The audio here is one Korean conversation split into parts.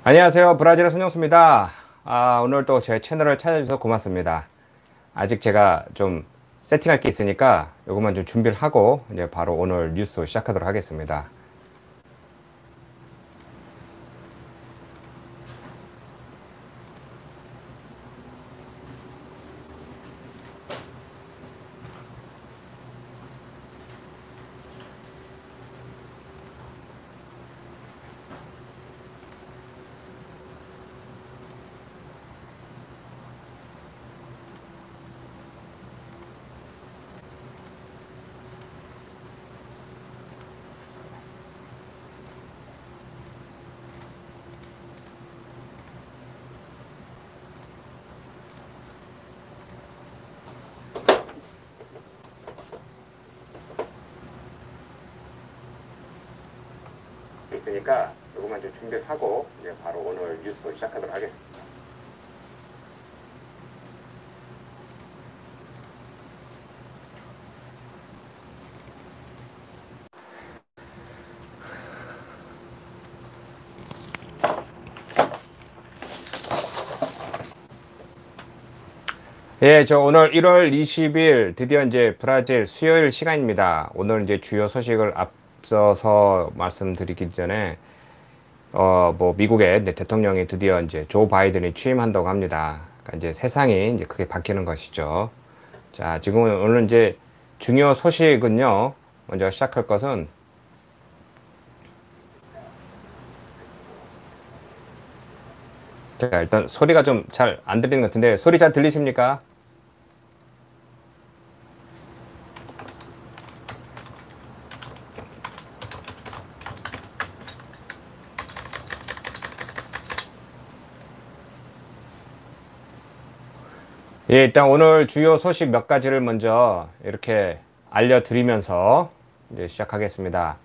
안녕하세요. 브라질의 손영수입니다. 오늘 또 제 채널을 찾아주셔서 고맙습니다. 아직 제가 좀 세팅할 게 있으니까 요것만 좀 준비를 하고 이제 바로 오늘 뉴스 시작하도록 하겠습니다. 있으니까 요것만 좀 준비를 하고 이제 바로 오늘 뉴스 시작하도록 하겠습니다. 예, 저 오늘 1월 20일 드디어 이제 브라질 수요일 시간입니다. 오늘 이제 주요 소식을 앞서서 말씀드리기 전에 뭐 미국의 대통령이 드디어 이제 조 바이든이 취임한다고 합니다. 그러니까 이제 세상이 이제 크게 바뀌는 것이죠. 자, 지금 오늘 이제 중요 소식은요. 먼저 시작할 것은 자, 일단 소리가 좀 잘 안 들리는 것 같은데 소리 잘 들리십니까? 예, 일단 오늘 주요 소식 몇 가지를 먼저 이렇게 알려드리면서 이제 시작하겠습니다.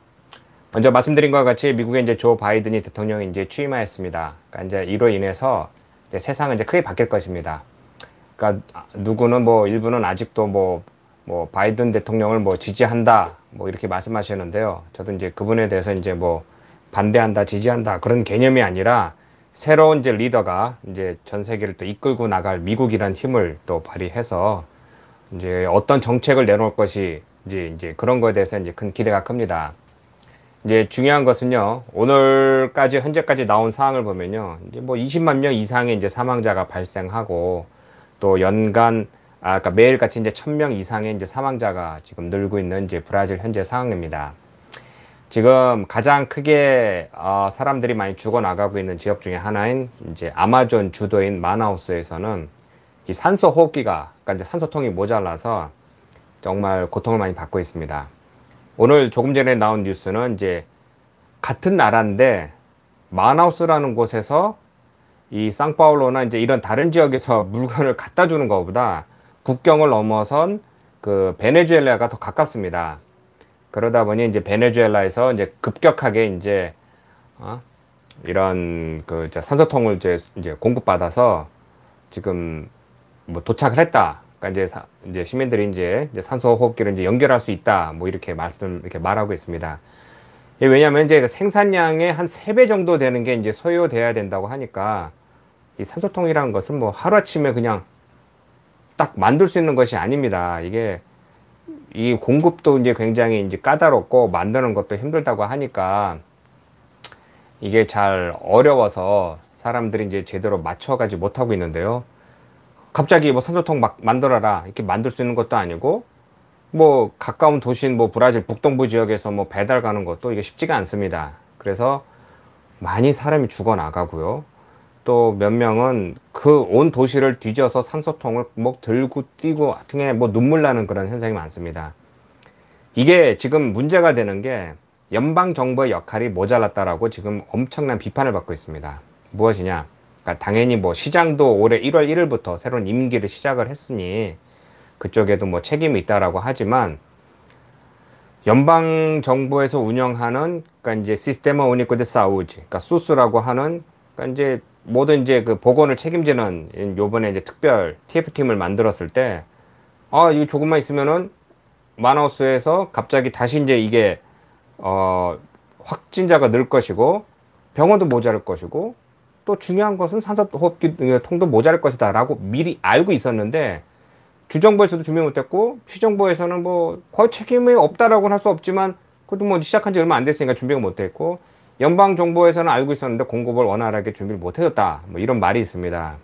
먼저 말씀드린 것과 같이 미국의 이제 조 바이든이 대통령이 이제 취임하였습니다. 그러니까 이제 이로 인해서 이제 세상은 이제 크게 바뀔 것입니다. 그러니까 누구는 뭐 일부는 아직도 뭐 바이든 대통령을 뭐 지지한다 뭐 이렇게 말씀하시는데요. 저도 이제 그분에 대해서 이제 뭐 반대한다, 지지한다 그런 개념이 아니라 새로운 이제 리더가 이제 전 세계를 또 이끌고 나갈 미국이란 힘을 또 발휘해서 이제 어떤 정책을 내놓을 것이 이제 그런 거에 대해서 이제 큰 기대가 큽니다. 이제 중요한 것은요, 오늘까지, 현재까지 나온 사항을 보면요, 이제 뭐 20만 명 이상의 이제 사망자가 발생하고, 또 연간, 그러니까 매일같이 이제 1000명 이상의 이제 사망자가 지금 늘고 있는 이제 브라질 현재 상황입니다. 지금 가장 크게, 사람들이 많이 죽어나가고 있는 지역 중에 하나인 이제 아마존 주도인 마나우스에서는 이 산소 호흡기가, 그러니까 이제 산소통이 모자라서 정말 고통을 많이 받고 있습니다. 오늘 조금 전에 나온 뉴스는 이제 같은 나라인데 마나우스라는 곳에서 이 상파울로나 이제 이런 다른 지역에서 물건을 갖다 주는 것보다 국경을 넘어선 그 베네수엘라가 더 가깝습니다. 그러다 보니 이제 베네수엘라에서 이제 급격하게 이제 이런 그 산소통을 이제 공급받아서 지금 뭐 도착을 했다. 그러니까 이제 시민들이 이제 산소 호흡기를 이제 연결할 수 있다. 뭐 이렇게 이렇게 말하고 있습니다. 왜냐하면 이제 생산량의 한 3배 정도 되는 게 이제 소요돼야 된다고 하니까 이 산소통이라는 것은 뭐 하루아침에 그냥 딱 만들 수 있는 것이 아닙니다. 이게 이 공급도 이제 굉장히 이제 까다롭고 만드는 것도 힘들다고 하니까 이게 잘 어려워서 사람들이 이제 제대로 맞춰가지 못하고 있는데요. 갑자기 뭐 산소통 막 만들어라 이렇게 만들 수 있는 것도 아니고 뭐 가까운 도시인 뭐 브라질 북동부 지역에서 뭐 배달 가는 것도 이게 쉽지가 않습니다. 그래서 많이 사람이 죽어 나가고요. 또 몇 명은 그 온 도시를 뒤져서 산소통을 뭐 들고 뛰고 등에 뭐 눈물 나는 그런 현상이 많습니다. 이게 지금 문제가 되는 게 연방 정부의 역할이 모자랐다라고 지금 엄청난 비판을 받고 있습니다. 무엇이냐? 그러니까 당연히 뭐 시장도 올해 1월 1일부터 새로운 임기를 시작을 했으니 그쪽에도 뭐 책임이 있다라고 하지만 연방 정부에서 운영하는 그러니까 이제 시스테마 우니코 데 사우지, 그러니까 수스라고 하는 그러니까 이제 모든 이제 그 보건을 책임지는 요번에 이제 특별 TF팀을 만들었을 때 이거 조금만 있으면은 마나우스에서 갑자기 다시 이제 이게 확진자가 늘 것이고 병원도 모자랄 것이고 또 중요한 것은 산소호흡기통도 모자랄 것이다 라고 미리 알고 있었는데, 주정부에서도 준비 못했고 시정부에서는 뭐 거의 책임이 없다라고는 할 수 없지만, 그것도 뭐 시작한 지 얼마 안 됐으니까 준비가 못했고, 연방정부에서는 알고 있었는데 공급을 원활하게 준비를 못해줬다, 뭐 이런 말이 있습니다.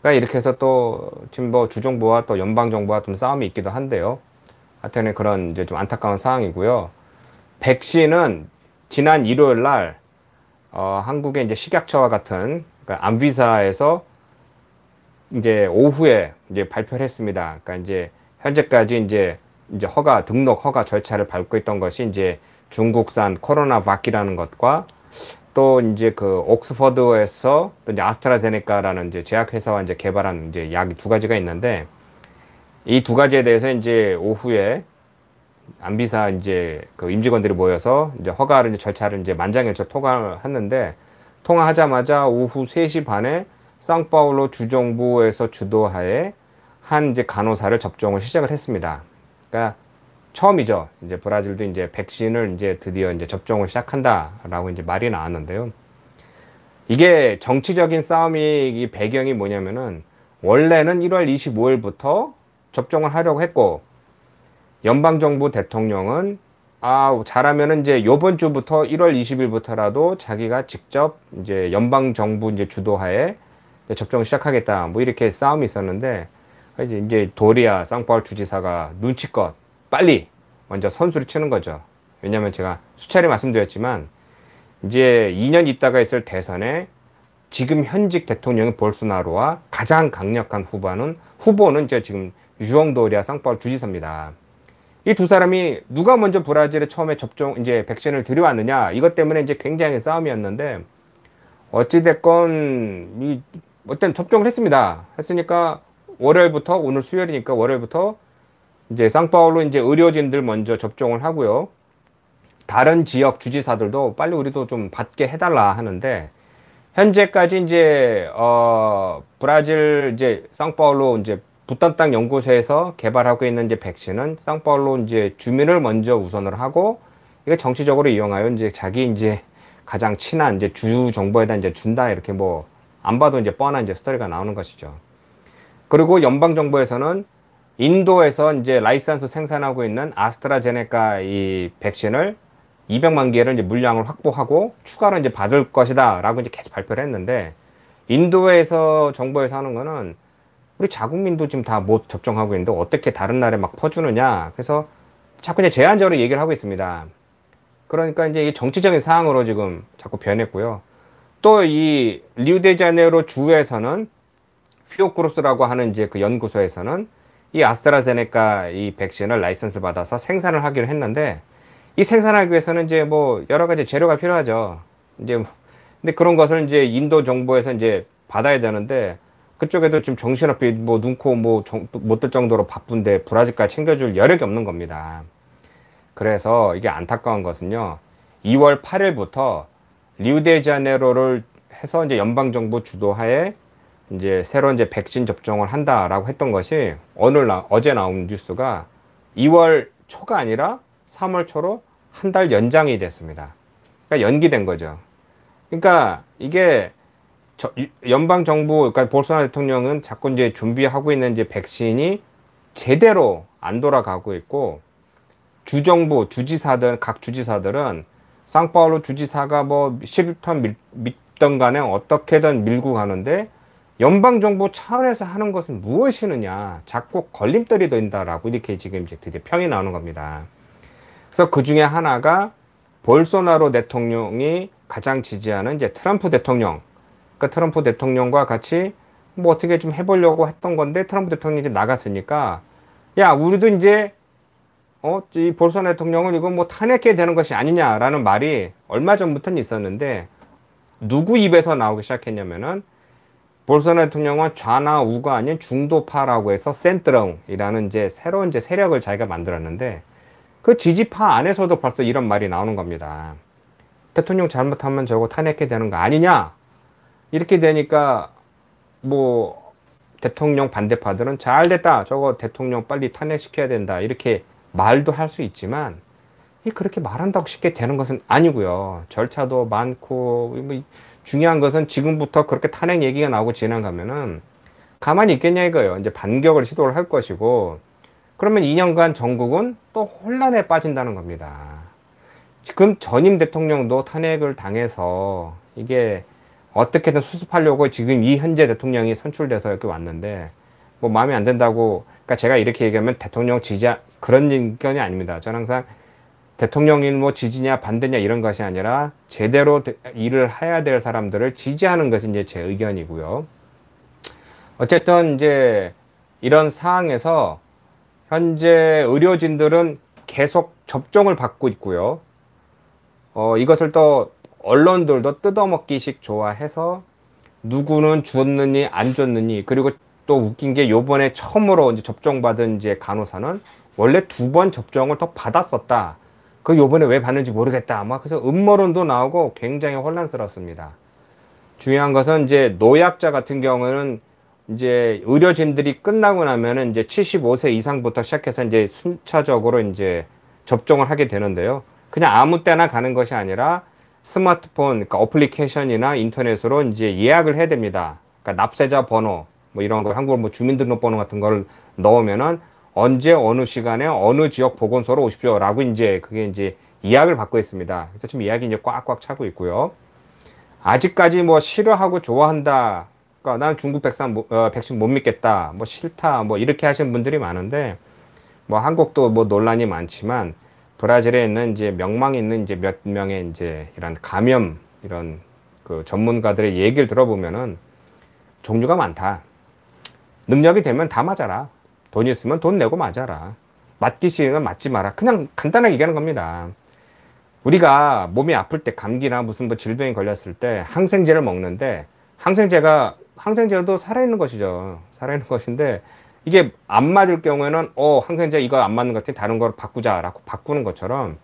그러니까 이렇게 해서 또 지금 뭐 주정부와 또 연방정부와 좀 싸움이 있기도 한데요. 하여튼 그런 이제 좀 안타까운 상황이고요. 백신은 지난 일요일 날 한국의 이제 식약처와 같은, 그러니까 안비사에서 이제 오후에 이제 발표를 했습니다. 그러니까 이제 현재까지 이제 등록 허가 절차를 밟고 있던 것이 이제 중국산 코로나박이라는 것과, 또 이제 그 옥스퍼드에서 또 이제 아스트라제네카라는 이제 제약회사와 이제 개발한 이제 약 두 가지가 있는데, 이 두 가지에 대해서 이제 오후에 안비사 이제 그 임직원들이 모여서 이제 허가를, 이제 절차를 이제 만장일치 통과를 했는데, 통화하자마자 오후 3시 반에 상파울로 주정부에서 주도하에 한 이제 간호사를 접종을 시작을 했습니다. 그러니까 처음이죠. 이제 브라질도 이제 백신을 이제 드디어 이제 접종을 시작한다라고 이제 말이 나왔는데요. 이게 정치적인 싸움이, 이 배경이 뭐냐면은, 원래는 1월 25일부터 접종을 하려고 했고, 연방정부 대통령은 잘하면은 이제 요번 주부터 1월 20일부터라도 자기가 직접 이제 연방정부 이제 주도하에 접종을 시작하겠다, 뭐 이렇게 싸움이 있었는데, 이제 도리아 상파울 주지사가 눈치껏 빨리 먼저 선수를 치는 거죠. 왜냐면 제가 수차례 말씀드렸지만, 이제 2년 있다가 있을 대선에 지금 현직 대통령인 볼소나로와 가장 강력한 후보는 이제 지금 주앙 도리아 상파울 주지사입니다. 이 두 사람이 누가 먼저 브라질에 처음에 이제 백신을 들여왔느냐, 이것 때문에 이제 굉장히 싸움이었는데, 어찌됐건 어떤 접종을 했습니다. 했으니까 월요일부터, 오늘 수요일이니까 월요일부터 이제 상파울로 이제 의료진들 먼저 접종을 하고요. 다른 지역 주지사들도 빨리 우리도 좀 받게 해달라 하는데, 현재까지 이제 브라질 이제 상파울로 이제 부탄 연구소에서 개발하고 있는 이제 백신은 상파울로 이제 주민을 먼저 우선을 하고, 이게 정치적으로 이용하여 이제 자기 이제 가장 친한 이제 주 정부에다 이제 준다, 이렇게 뭐 안 봐도 이제 뻔한 이제 스토리가 나오는 것이죠. 그리고 연방 정부에서는 인도에서 이제 라이선스 생산하고 있는 아스트라제네카 이 백신을 200만 개를 이제 물량을 확보하고 추가로 이제 받을 것이다라고 이제 계속 발표를 했는데, 인도에서 정부에서 하는 거는 우리 자국민도 지금 다 못 접종하고 있는데 어떻게 다른 나라에 막 퍼주느냐. 그래서 자꾸 이제 제한적으로 얘기를 하고 있습니다. 그러니까 이제 이게 정치적인 사항으로 지금 자꾸 변했고요. 또 이 리우데자네이루 주에서는 피오크루스라고 하는 이제 그 연구소에서는 이 아스트라제네카 이 백신을 라이선스를 받아서 생산을 하기로 했는데, 이 생산하기 위해서는 이제 뭐 여러 가지 재료가 필요하죠. 이제 근데 그런 것을 이제 인도 정부에서 이제 받아야 되는데, 그쪽에도 지금 정신없이 뭐 눈코 뭐 못 뜰 정도로 바쁜데 브라질까지 챙겨줄 여력이 없는 겁니다. 그래서 이게 안타까운 것은요, 2월 8일부터 리우데자네이루를 해서 이제 연방정부 주도하에 이제 새로 이제 백신 접종을 한다라고 했던 것이 어제 나온 뉴스가 2월 초가 아니라 3월 초로 한 달 연장이 됐습니다. 그러니까 연기된 거죠. 그러니까 이게 연방정부, 그러니까 볼소나로 대통령은 자꾸 이제 준비하고 있는 이제 백신이 제대로 안 돌아가고 있고, 주정부, 각 주지사들은 상파울루 주지사가 뭐 11톤 믿던 간에 어떻게든 밀고 가는데, 연방정부 차원에서 하는 것은 무엇이느냐, 자꾸 걸림돌이 된다라고 이렇게 지금 이제 드디어 평이 나오는 겁니다. 그래서 그 중에 하나가 볼소나로 대통령이 가장 지지하는 이제 트럼프 대통령, 그러니까 트럼프 대통령과 같이 뭐 어떻게 좀 해보려고 했던 건데, 트럼프 대통령이 이제 나갔으니까, 야, 우리도 이제 이 볼소나로 대통령을 이거 뭐 탄핵해야 되는 것이 아니냐라는 말이 얼마 전부터는 있었는데, 누구 입에서 나오기 시작했냐면은, 볼소나로 대통령은 좌나 우가 아닌 중도파라고 해서 센트롱이라는 이제 새로운 이제 세력을 자기가 만들었는데, 그 지지파 안에서도 벌써 이런 말이 나오는 겁니다. 대통령 잘못하면 저거 탄핵해야 되는 거 아니냐? 이렇게 되니까 뭐 대통령 반대파들은 잘 됐다, 저거 대통령 빨리 탄핵시켜야 된다, 이렇게 말도 할 수 있지만, 그렇게 말한다고 쉽게 되는 것은 아니고요. 절차도 많고 뭐 중요한 것은 지금부터 그렇게 탄핵 얘기가 나오고 지나가면은 가만히 있겠냐 이거예요. 이제 반격을 시도를 할 것이고, 그러면 2년간 전국은 또 혼란에 빠진다는 겁니다. 지금 전임 대통령도 탄핵을 당해서 이게 어떻게든 수습하려고 지금 이 현재 대통령이 선출돼서 이렇게 왔는데, 뭐 마음에 안 든다고, 그러니까 제가 이렇게 얘기하면 대통령 지지자 그런 의견이 아닙니다. 저는 항상 대통령이 뭐 지지냐 반대냐 이런 것이 아니라 제대로 일을 해야 될 사람들을 지지하는 것이 이제 제 의견이고요. 어쨌든 이제 이런 상황에서 현재 의료진들은 계속 접종을 받고 있고요. 이것을 또 언론들도 뜯어먹기식 좋아해서 누구는 줬느니 안 줬느니, 그리고 또 웃긴 게 요번에 처음으로 이제 접종받은 이제 간호사는 원래 2번 접종을 더 받았었다. 그 요번에 왜 받는지 모르겠다. 막 그래서 음모론도 나오고 굉장히 혼란스럽습니다. 중요한 것은 이제 노약자 같은 경우는 이제 의료진들이 끝나고 나면은 이제 75세 이상부터 시작해서 이제 순차적으로 이제 접종을 하게 되는데요. 그냥 아무 때나 가는 것이 아니라 스마트폰, 그러니까 어플리케이션이나 인터넷으로 이제 예약을 해야 됩니다. 그러니까 납세자 번호, 뭐 이런 거, 한국어 뭐 주민등록번호 같은 걸 넣으면은 언제 어느 시간에 어느 지역 보건소로 오십시오라고 이제 그게 이제 예약을 받고 있습니다. 그래서 지금 예약이 이제 꽉꽉 차고 있고요. 아직까지 뭐 싫어하고 좋아한다. 그러니까 난 중국 백신 못 믿겠다. 뭐 싫다. 뭐 이렇게 하시는 분들이 많은데, 뭐 한국도 뭐 논란이 많지만 브라질에 있는 이제 명망 있는 이제 몇 명의 이제 이런 감염 이런 그 전문가들의 얘기를 들어보면은 종류가 많다. 능력이 되면 다 맞아라. 돈 있으면 돈 내고 맞아라. 맞기 싫으면 맞지 마라. 그냥 간단하게 얘기하는 겁니다. 우리가 몸이 아플 때 감기나 무슨 뭐 질병이 걸렸을 때 항생제를 먹는데, 항생제도 살아있는 것이죠. 살아있는 것인데 이게 안 맞을 경우에는 항생제 이거 안 맞는 것 같아 다른 걸 바꾸자라고 바꾸는 것처럼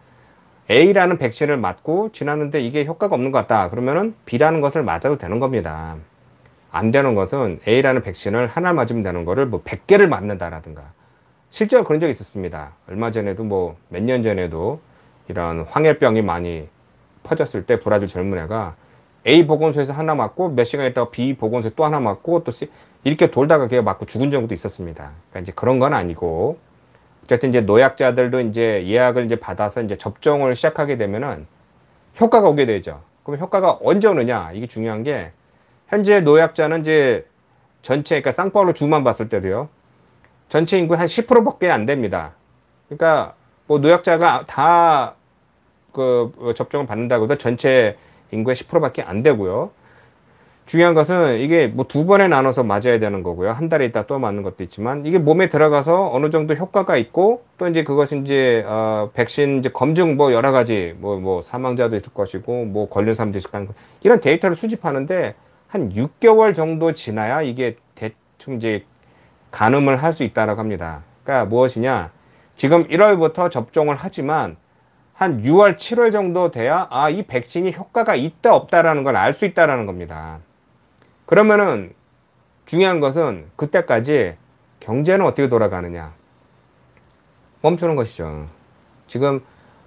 A라는 백신을 맞고 지났는데 이게 효과가 없는 것 같다. 그러면은 B라는 것을 맞아도 되는 겁니다. 안 되는 것은 A라는 백신을 하나 맞으면 되는 거를 뭐 100개를 맞는다라든가. 실제로 그런 적이 있었습니다. 얼마 전에도 뭐 몇 년 전에도 이런 황열병이 많이 퍼졌을 때 브라질 젊은 애가 A 보건소에서 하나 맞고 몇 시간 있다가 B 보건소에 또 하나 맞고 또 C 이렇게 돌다가 걔가 맞고 죽은 경우도 있었습니다. 그러니까 이제 그런 건 아니고, 어쨌든 이제 노약자들도 이제 예약을 이제 받아서 이제 접종을 시작하게 되면은 효과가 오게 되죠. 그럼 효과가 언제 오느냐? 이게 중요한 게, 현재 노약자는 이제 전체, 그러니까 상파울루 주만 봤을 때도요, 전체 인구의 한 10%밖에 안 됩니다. 그러니까 뭐 노약자가 다 그 접종을 받는다고 해도 전체 인구의 10%밖에 안 되고요. 중요한 것은 이게 뭐 2번에 나눠서 맞아야 되는 거고요. 한 달에 있다 또 맞는 것도 있지만, 이게 몸에 들어가서 어느 정도 효과가 있고, 또 이제 그것이 이제 백신 이제 검증 뭐 여러 가지 뭐 사망자도 있을 것이고 뭐 걸린 사람도 있을 거고, 이런 데이터를 수집하는데 한 6개월 정도 지나야 이게 대충 이제 가늠을 할 수 있다라고 합니다. 그러니까 무엇이냐? 지금 1월부터 접종을 하지만 한 6월, 7월 정도 돼야 이 백신이 효과가 있다 없다라는 걸 알 수 있다라는 겁니다. 그러면은 중요한 것은 그때까지 경제는 어떻게 돌아가느냐? 멈추는 것이죠. 지금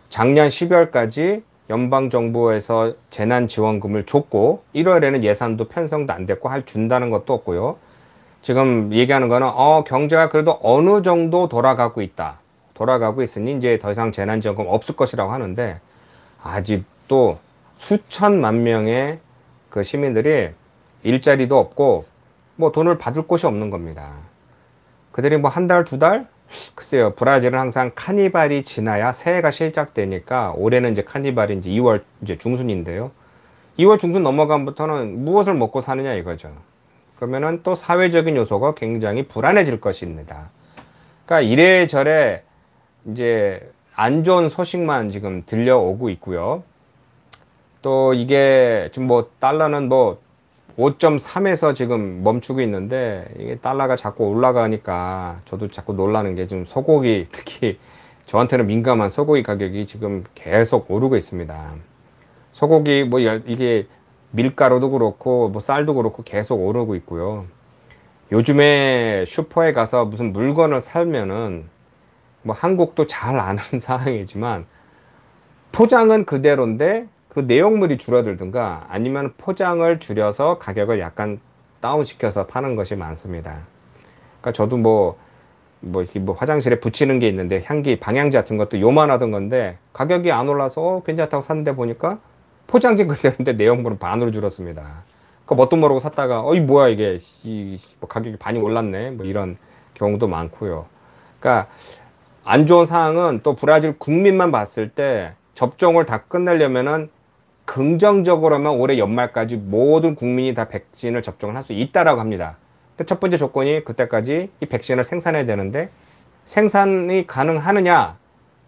작년 12월까지 연방정부에서 재난지원금을 줬고 1월에는 예산도 편성도 안 됐고 준다는 것도 없고요. 지금 얘기하는 거는 경제가 그래도 어느 정도 돌아가고 있으니 이제 더 이상 재난지원금 없을 것이라고 하는데, 아직도 수천만 명의 그 시민들이 일자리도 없고 뭐 돈을 받을 곳이 없는 겁니다. 그들이 뭐 한 달, 2달? 글쎄요. 브라질은 항상 카니발이 지나야 새해가 시작되니까 올해는 이제 카니발이 이제 2월 이제 중순인데요. 2월 중순 넘어간부터는 무엇을 먹고 사느냐 이거죠. 그러면은 또 사회적인 요소가 굉장히 불안해질 것입니다. 그러니까 이래저래 이제 안 좋은 소식만 지금 들려오고 있고요. 또 이게 지금 뭐 달러는 뭐 5.3에서 지금 멈추고 있는데, 이게 달러가 자꾸 올라가니까 저도 자꾸 놀라는 게, 지금 소고기, 특히 저한테는 민감한 소고기 가격이 지금 계속 오르고 있습니다. 소고기 뭐 이게 밀가루도 그렇고 뭐 쌀도 그렇고 계속 오르고 있고요. 요즘에 슈퍼에 가서 무슨 물건을 사면은 뭐 한국도 잘 아는 사항이지만 포장은 그대로인데 그 내용물이 줄어들든가 아니면 포장을 줄여서 가격을 약간 다운시켜서 파는 것이 많습니다. 그러니까 저도 이렇게 화장실에 붙이는 게 있는데 향기 방향제 같은 것도 요만하던 건데 가격이 안 올라서 괜찮다고 샀는데 보니까 포장지 그대로인데 내용물은 반으로 줄었습니다. 그 뭣도 모르고 샀다가 이 뭐야 이게 가격이 반이 올랐네 뭐 이런 경우도 많고요. 그러니까 안 좋은 사항은 또 브라질 국민만 봤을 때 접종을 다 끝내려면은 긍정적으로만 올해 연말까지 모든 국민이 다 백신을 접종을 할 수 있다라고 합니다. 첫 번째 조건이 그때까지 이 백신을 생산해야 되는데 생산이 가능하느냐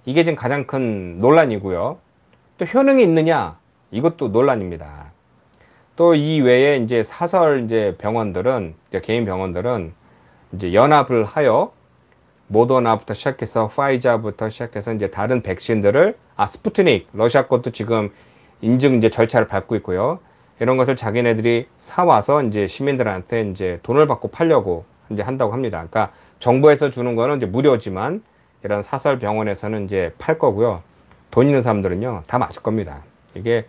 이게 지금 가장 큰 논란이고요. 또 효능이 있느냐 이것도 논란입니다. 또 이 외에 이제 사설 이제 병원들은 이제 개인 병원들은 이제 연합을 하여 모더나부터 시작해서 파이자부터 시작해서 이제 다른 백신들을 스푸트닉 러시아 것도 지금 인증 이제 절차를 밟고 있고요. 이런 것을 자기네들이 사와서 이제 시민들한테 이제 돈을 받고 팔려고 이제 한다고 합니다. 그러니까 정부에서 주는 거는 이제 무료지만 이런 사설 병원에서는 이제 팔 거고요. 돈 있는 사람들은요, 다 맞을 겁니다. 이게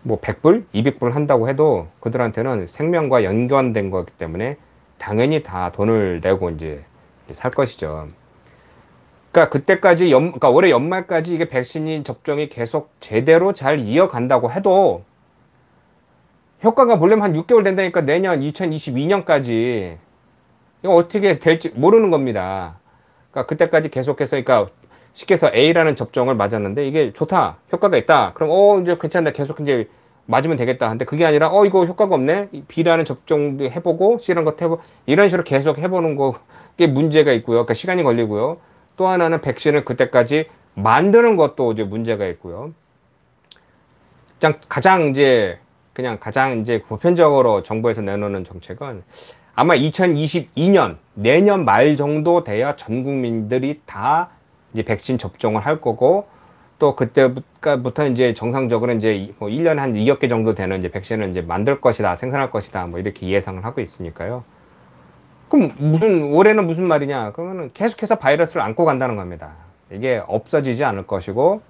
뭐 100불, 200불 한다고 해도 그들한테는 생명과 연관된 거기 때문에 당연히 다 돈을 내고 이제 살 것이죠. 그러니까 그때까지 그러니까 올해 연말까지 이게 백신 접종이 계속 제대로 잘 이어간다고 해도 효과가 보려면 한 6개월 된다니까 내년 2022년까지 이거 어떻게 될지 모르는 겁니다. 그러니까 그때까지 계속해서 그러니까 쉽게 해서 A라는 접종을 맞았는데 이게 좋다, 효과가 있다. 그럼 이제 괜찮네, 계속 이제 맞으면 되겠다. 근데 그게 아니라 이거 효과가 없네. B라는 접종도 해보고 C라는 것도 해보고 이런 식으로 계속 해보는 거게 문제가 있고요. 그러니까 시간이 걸리고요. 또 하나는 백신을 그때까지 만드는 것도 이제 문제가 있고요. 가장 이제 보편적으로 정부에서 내놓는 정책은 아마 2022년 내년 말 정도 돼야 전 국민들이 다 이제 백신 접종을 할 거고 또 그때부터 이제 정상적으로 이제 뭐 1년에 한 2억 개 정도 되는 이제 백신을 이제 만들 것이다, 생산할 것이다, 뭐 이렇게 예상을 하고 있으니까요. 그럼 올해는 무슨 말이냐? 그러면은 계속해서 바이러스를 안고 간다는 겁니다. 이게 없어지지 않을 것이고,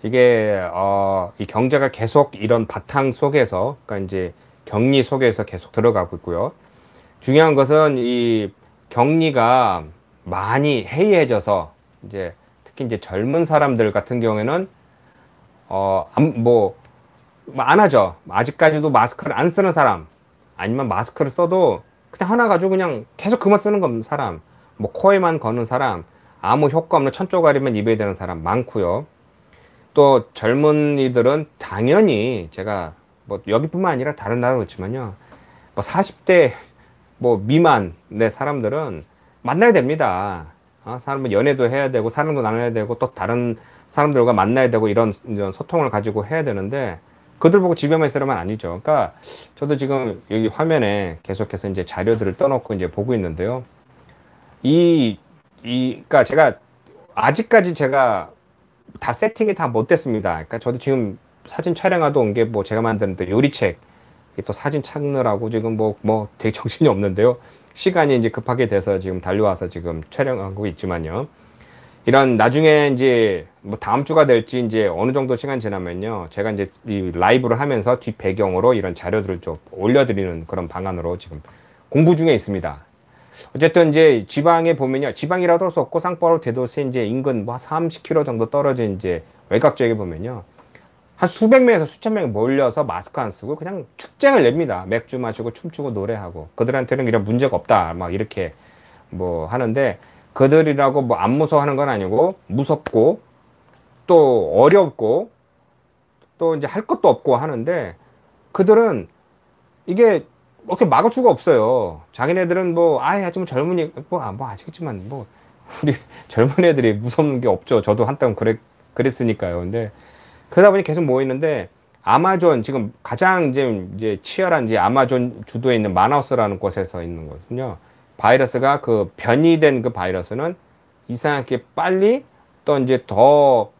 이게, 이 경제가 계속 이런 바탕 속에서, 그러니까 이제 격리 속에서 계속 들어가고 있고요. 중요한 것은 이 격리가 많이 해이해져서, 이제 특히 이제 젊은 사람들 같은 경우에는, 안 하죠. 아직까지도 마스크를 안 쓰는 사람, 아니면 마스크를 써도 그냥 하나 가지고 그냥 계속 그만 쓰는 사람, 뭐 코에만 거는 사람, 아무 효과 없는 천조가리만 입어야 되는 사람 많고요. 또 젊은이들은 당연히 제가 뭐 여기뿐만 아니라 다른 나라도 그렇지만요, 뭐 40대 미만의 사람들은 만나야 됩니다. 사람은 연애도 해야 되고 사랑도 나눠야 되고 또 다른 사람들과 만나야 되고 이런 소통을 가지고 해야 되는데 그들 보고 집에만 있으라면 아니죠. 그러니까 저도 지금 여기 화면에 계속해서 이제 자료들을 떠놓고 이제 보고 있는데요. 그러니까 아직까지 제가 다 세팅이 다 못 됐습니다. 그러니까 저도 지금 사진 촬영하러 온 게 제가 만드는 요리책, 또 사진 찾느라고 지금 되게 정신이 없는데요. 시간이 이제 급하게 돼서 지금 달려와서 지금 촬영하고 있지만요. 이런 나중에 이제 다음 주가 될지 이제 어느 정도 시간 지나면요, 제가 이제 이 라이브를 하면서 뒷 배경으로 이런 자료들을 좀 올려드리는 그런 방안으로 지금 공부 중에 있습니다. 어쨌든 이제 지방에 보면요, 지방이라도 할 수 없고 상파울로 대도시 이제 인근 30km 정도 떨어진 이제 외곽 지역에 보면요, 한 수백 명에서 수천 명이 몰려서 마스크 안 쓰고 그냥 축쟁을 냅니다. 맥주 마시고 춤추고 노래하고. 그들한테는 이런 문제가 없다, 막 이렇게 하는데, 그들이라고 안 무서워하는 건 아니고, 무섭고 또 어렵고 또 이제 할 것도 없고 하는데, 그들은 이게 어떻게 막을 수가 없어요. 자기네들은 하지만 젊은이 아시겠지만 우리 젊은 애들이 무서운 게 없죠. 저도 한때 그랬으니까요. 근데 그러다 보니 계속 모이는데, 아마존 지금 가장 이제 치열한 이제 아마존 주도에 있는 마나우스라는 곳에서 있는 거거든요. 바이러스가 변이된 그 바이러스는 이상하게 빨리 또 이제 더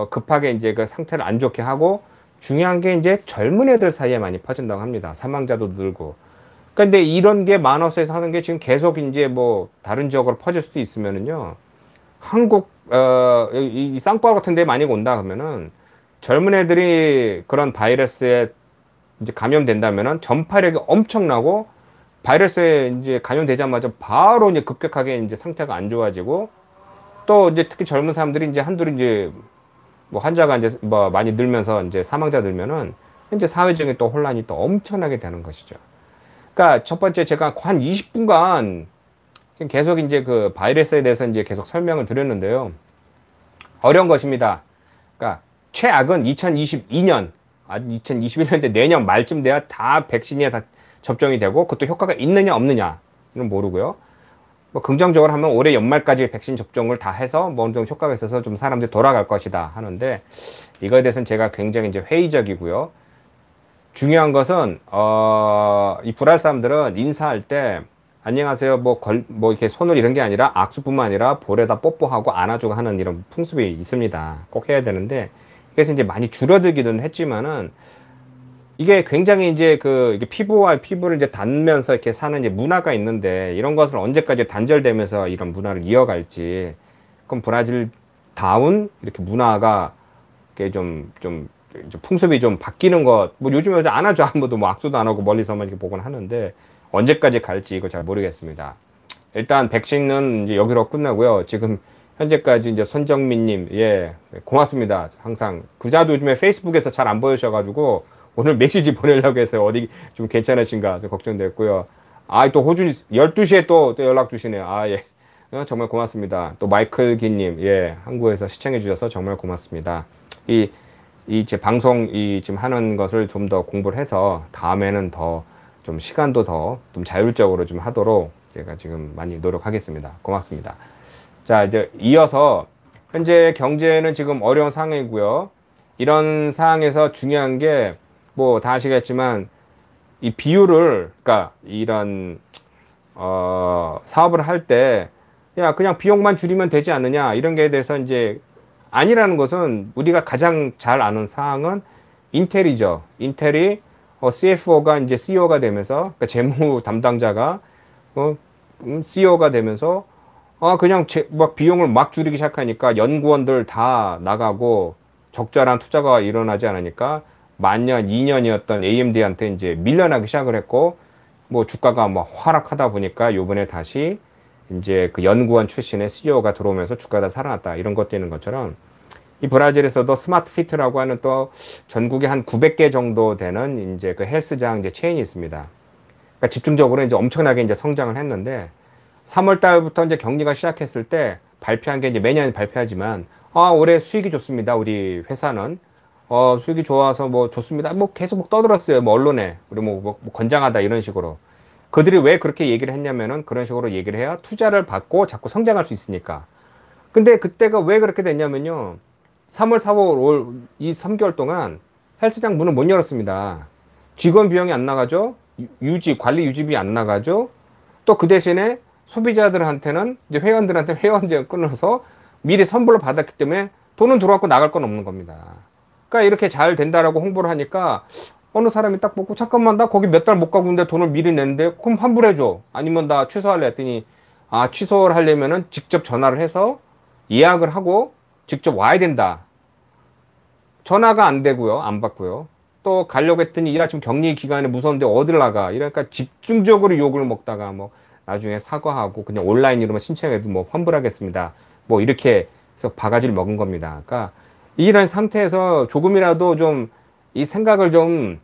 급하게 이제 그 상태를 안 좋게 하고, 중요한 게 이제 젊은 애들 사이에 많이 퍼진다고 합니다. 사망자도 늘고. 근데 이런 게 마너스에서 하는 게 지금 계속 이제 다른 지역으로 퍼질 수도 있으면은요, 한국 이 쌍파울 같은 데 많이 온다 그러면은 젊은 애들이 그런 바이러스에 이제 감염된다면은 전파력이 엄청나고 바이러스에 이제 감염되자마자 바로 이제 급격하게 이제 상태가 안 좋아지고 또 이제 특히 젊은 사람들이 이제 한둘이 이제 뭐 환자가 이제 뭐 많이 늘면서 이제 사망자 늘면은 이제 사회적인 또 혼란이 또 엄청나게 되는 것이죠. 그러니까 첫 번째 제가 한 20분간 지금 계속 이제 그 바이러스에 대해서 이제 계속 설명을 드렸는데요. 어려운 것입니다. 그러니까 최악은 2022년, 2021년인데 내년 말쯤 돼야 다 백신이 다 접종이 되고 그것도 효과가 있느냐 없느냐는 모르고요. 뭐 긍정적으로 하면 올해 연말까지 백신 접종을 다 해서 뭐 어느 정도 효과가 있어서 좀 사람들이 돌아갈 것이다 하는데 이거에 대해서는 제가 굉장히 이제 회의적이고요. 중요한 것은 이 불알 사람들은 인사할 때 안녕하세요 뭐 이렇게 손을 이런 게 아니라 악수뿐만 아니라 볼에다 뽀뽀하고 안아주고 하는 이런 풍습이 있습니다. 꼭 해야 되는데 그래서 이제 많이 줄어들기는 했지만은 이게 굉장히 이제 이게 피부와 피부를 이제 닿으면서 이렇게 사는 이제 문화가 있는데 이런 것을 언제까지 단절되면서 이런 문화를 이어갈지 그럼 브라질 다운 이렇게 문화가 이렇게 좀 풍습이 좀 바뀌는 것, 뭐 요즘에 안아줘 아무도 뭐 악수도 안 하고 멀리서만 이렇게 보곤 하는데 언제까지 갈지 이거 잘 모르겠습니다. 일단 백신은 이제 여기로 끝나고요. 지금 현재까지 이제 손정민님, 예, 고맙습니다. 항상 그자도 요즘에 페이스북에서 잘 안 보여주셔가지고 오늘 메시지 보내려고 해서 어디 좀 괜찮으신가 해서 걱정됐고요. 또 호준이 12시에 또 연락 주시네요. 예. 정말 고맙습니다. 또 마이클 기님, 예, 한국에서 시청해 주셔서 정말 고맙습니다. 제 방송 지금 하는 것을 좀 더 공부를 해서 다음에는 더 좀 시간도 더 좀 자율적으로 좀 하도록 제가 지금 많이 노력하겠습니다. 고맙습니다. 자, 이제 이어서 현재 경제는 지금 어려운 상황이고요. 이런 상황에서 중요한 게 뭐 다 아시겠지만 이 비율을 그러니까 이런 사업을 할 때 야 그냥 비용만 줄이면 되지 않느냐 이런 게 대해서 이제 아니라는 것은 우리가 가장 잘 아는 사항은 인텔이죠. 인텔이 CFO가 이제 CEO가 되면서 그러니까 재무 담당자가 CEO가 되면서 그냥 막 비용을 막 줄이기 시작하니까 연구원들 다 나가고 적절한 투자가 일어나지 않으니까 만년 2년이었던 AMD한테 이제 밀려나기 시작을 했고 뭐 주가가 뭐 하락하다 보니까 요번에 다시 이제 그 연구원 출신의 CEO가 들어오면서 주가가 살아났다 이런 것도 있는 것처럼 이 브라질에서도 스마트 피트라고 하는 또 전국에 한 900개 정도 되는 이제 그 헬스장 이제 체인이 있습니다. 그러니까 집중적으로 이제 엄청나게 이제 성장을 했는데 3월 달부터 이제 격리가 시작했을 때 발표한 게 이제 매년 발표하지만 올해 수익이 좋습니다. 우리 회사는 수익이 좋아서 뭐 좋습니다. 뭐 계속 뭐 떠들었어요. 뭐 언론에 우리 뭐 건장하다 이런 식으로. 그들이 왜 그렇게 얘기를 했냐면은 그런 식으로 얘기를 해야 투자를 받고 자꾸 성장할 수 있으니까. 근데 그때가 왜 그렇게 됐냐면요. 3월, 4월, 이 3개월 동안 헬스장 문을 못 열었습니다. 직원 비용이 안 나가죠. 관리 유지비 안 나가죠. 또 그 대신에 소비자들한테는 이제 회원들한테 회원제를 끊어서 미리 선불로 받았기 때문에 돈은 들어왔고 나갈 건 없는 겁니다. 그러니까 이렇게 잘 된다라고 홍보를 하니까 어느 사람이 딱 보고 잠깐만 나 거기 몇 달 못 가고 있는데 돈을 미리 냈는데 그럼 환불해줘. 아니면 나 취소할래 했더니 취소를 하려면은 직접 전화를 해서 예약을 하고 직접 와야 된다. 전화가 안 되고요. 안 받고요. 또 가려고 했더니 야 지금 격리 기간에 무서운데 어딜 나가. 이러니까 집중적으로 욕을 먹다가 뭐 나중에 사과하고 그냥 온라인으로만 신청해도 뭐 환불하겠습니다. 뭐 이렇게 해서 바가지를 먹은 겁니다. 그러니까 이런 상태에서 조금이라도 좀 이 생각을 좀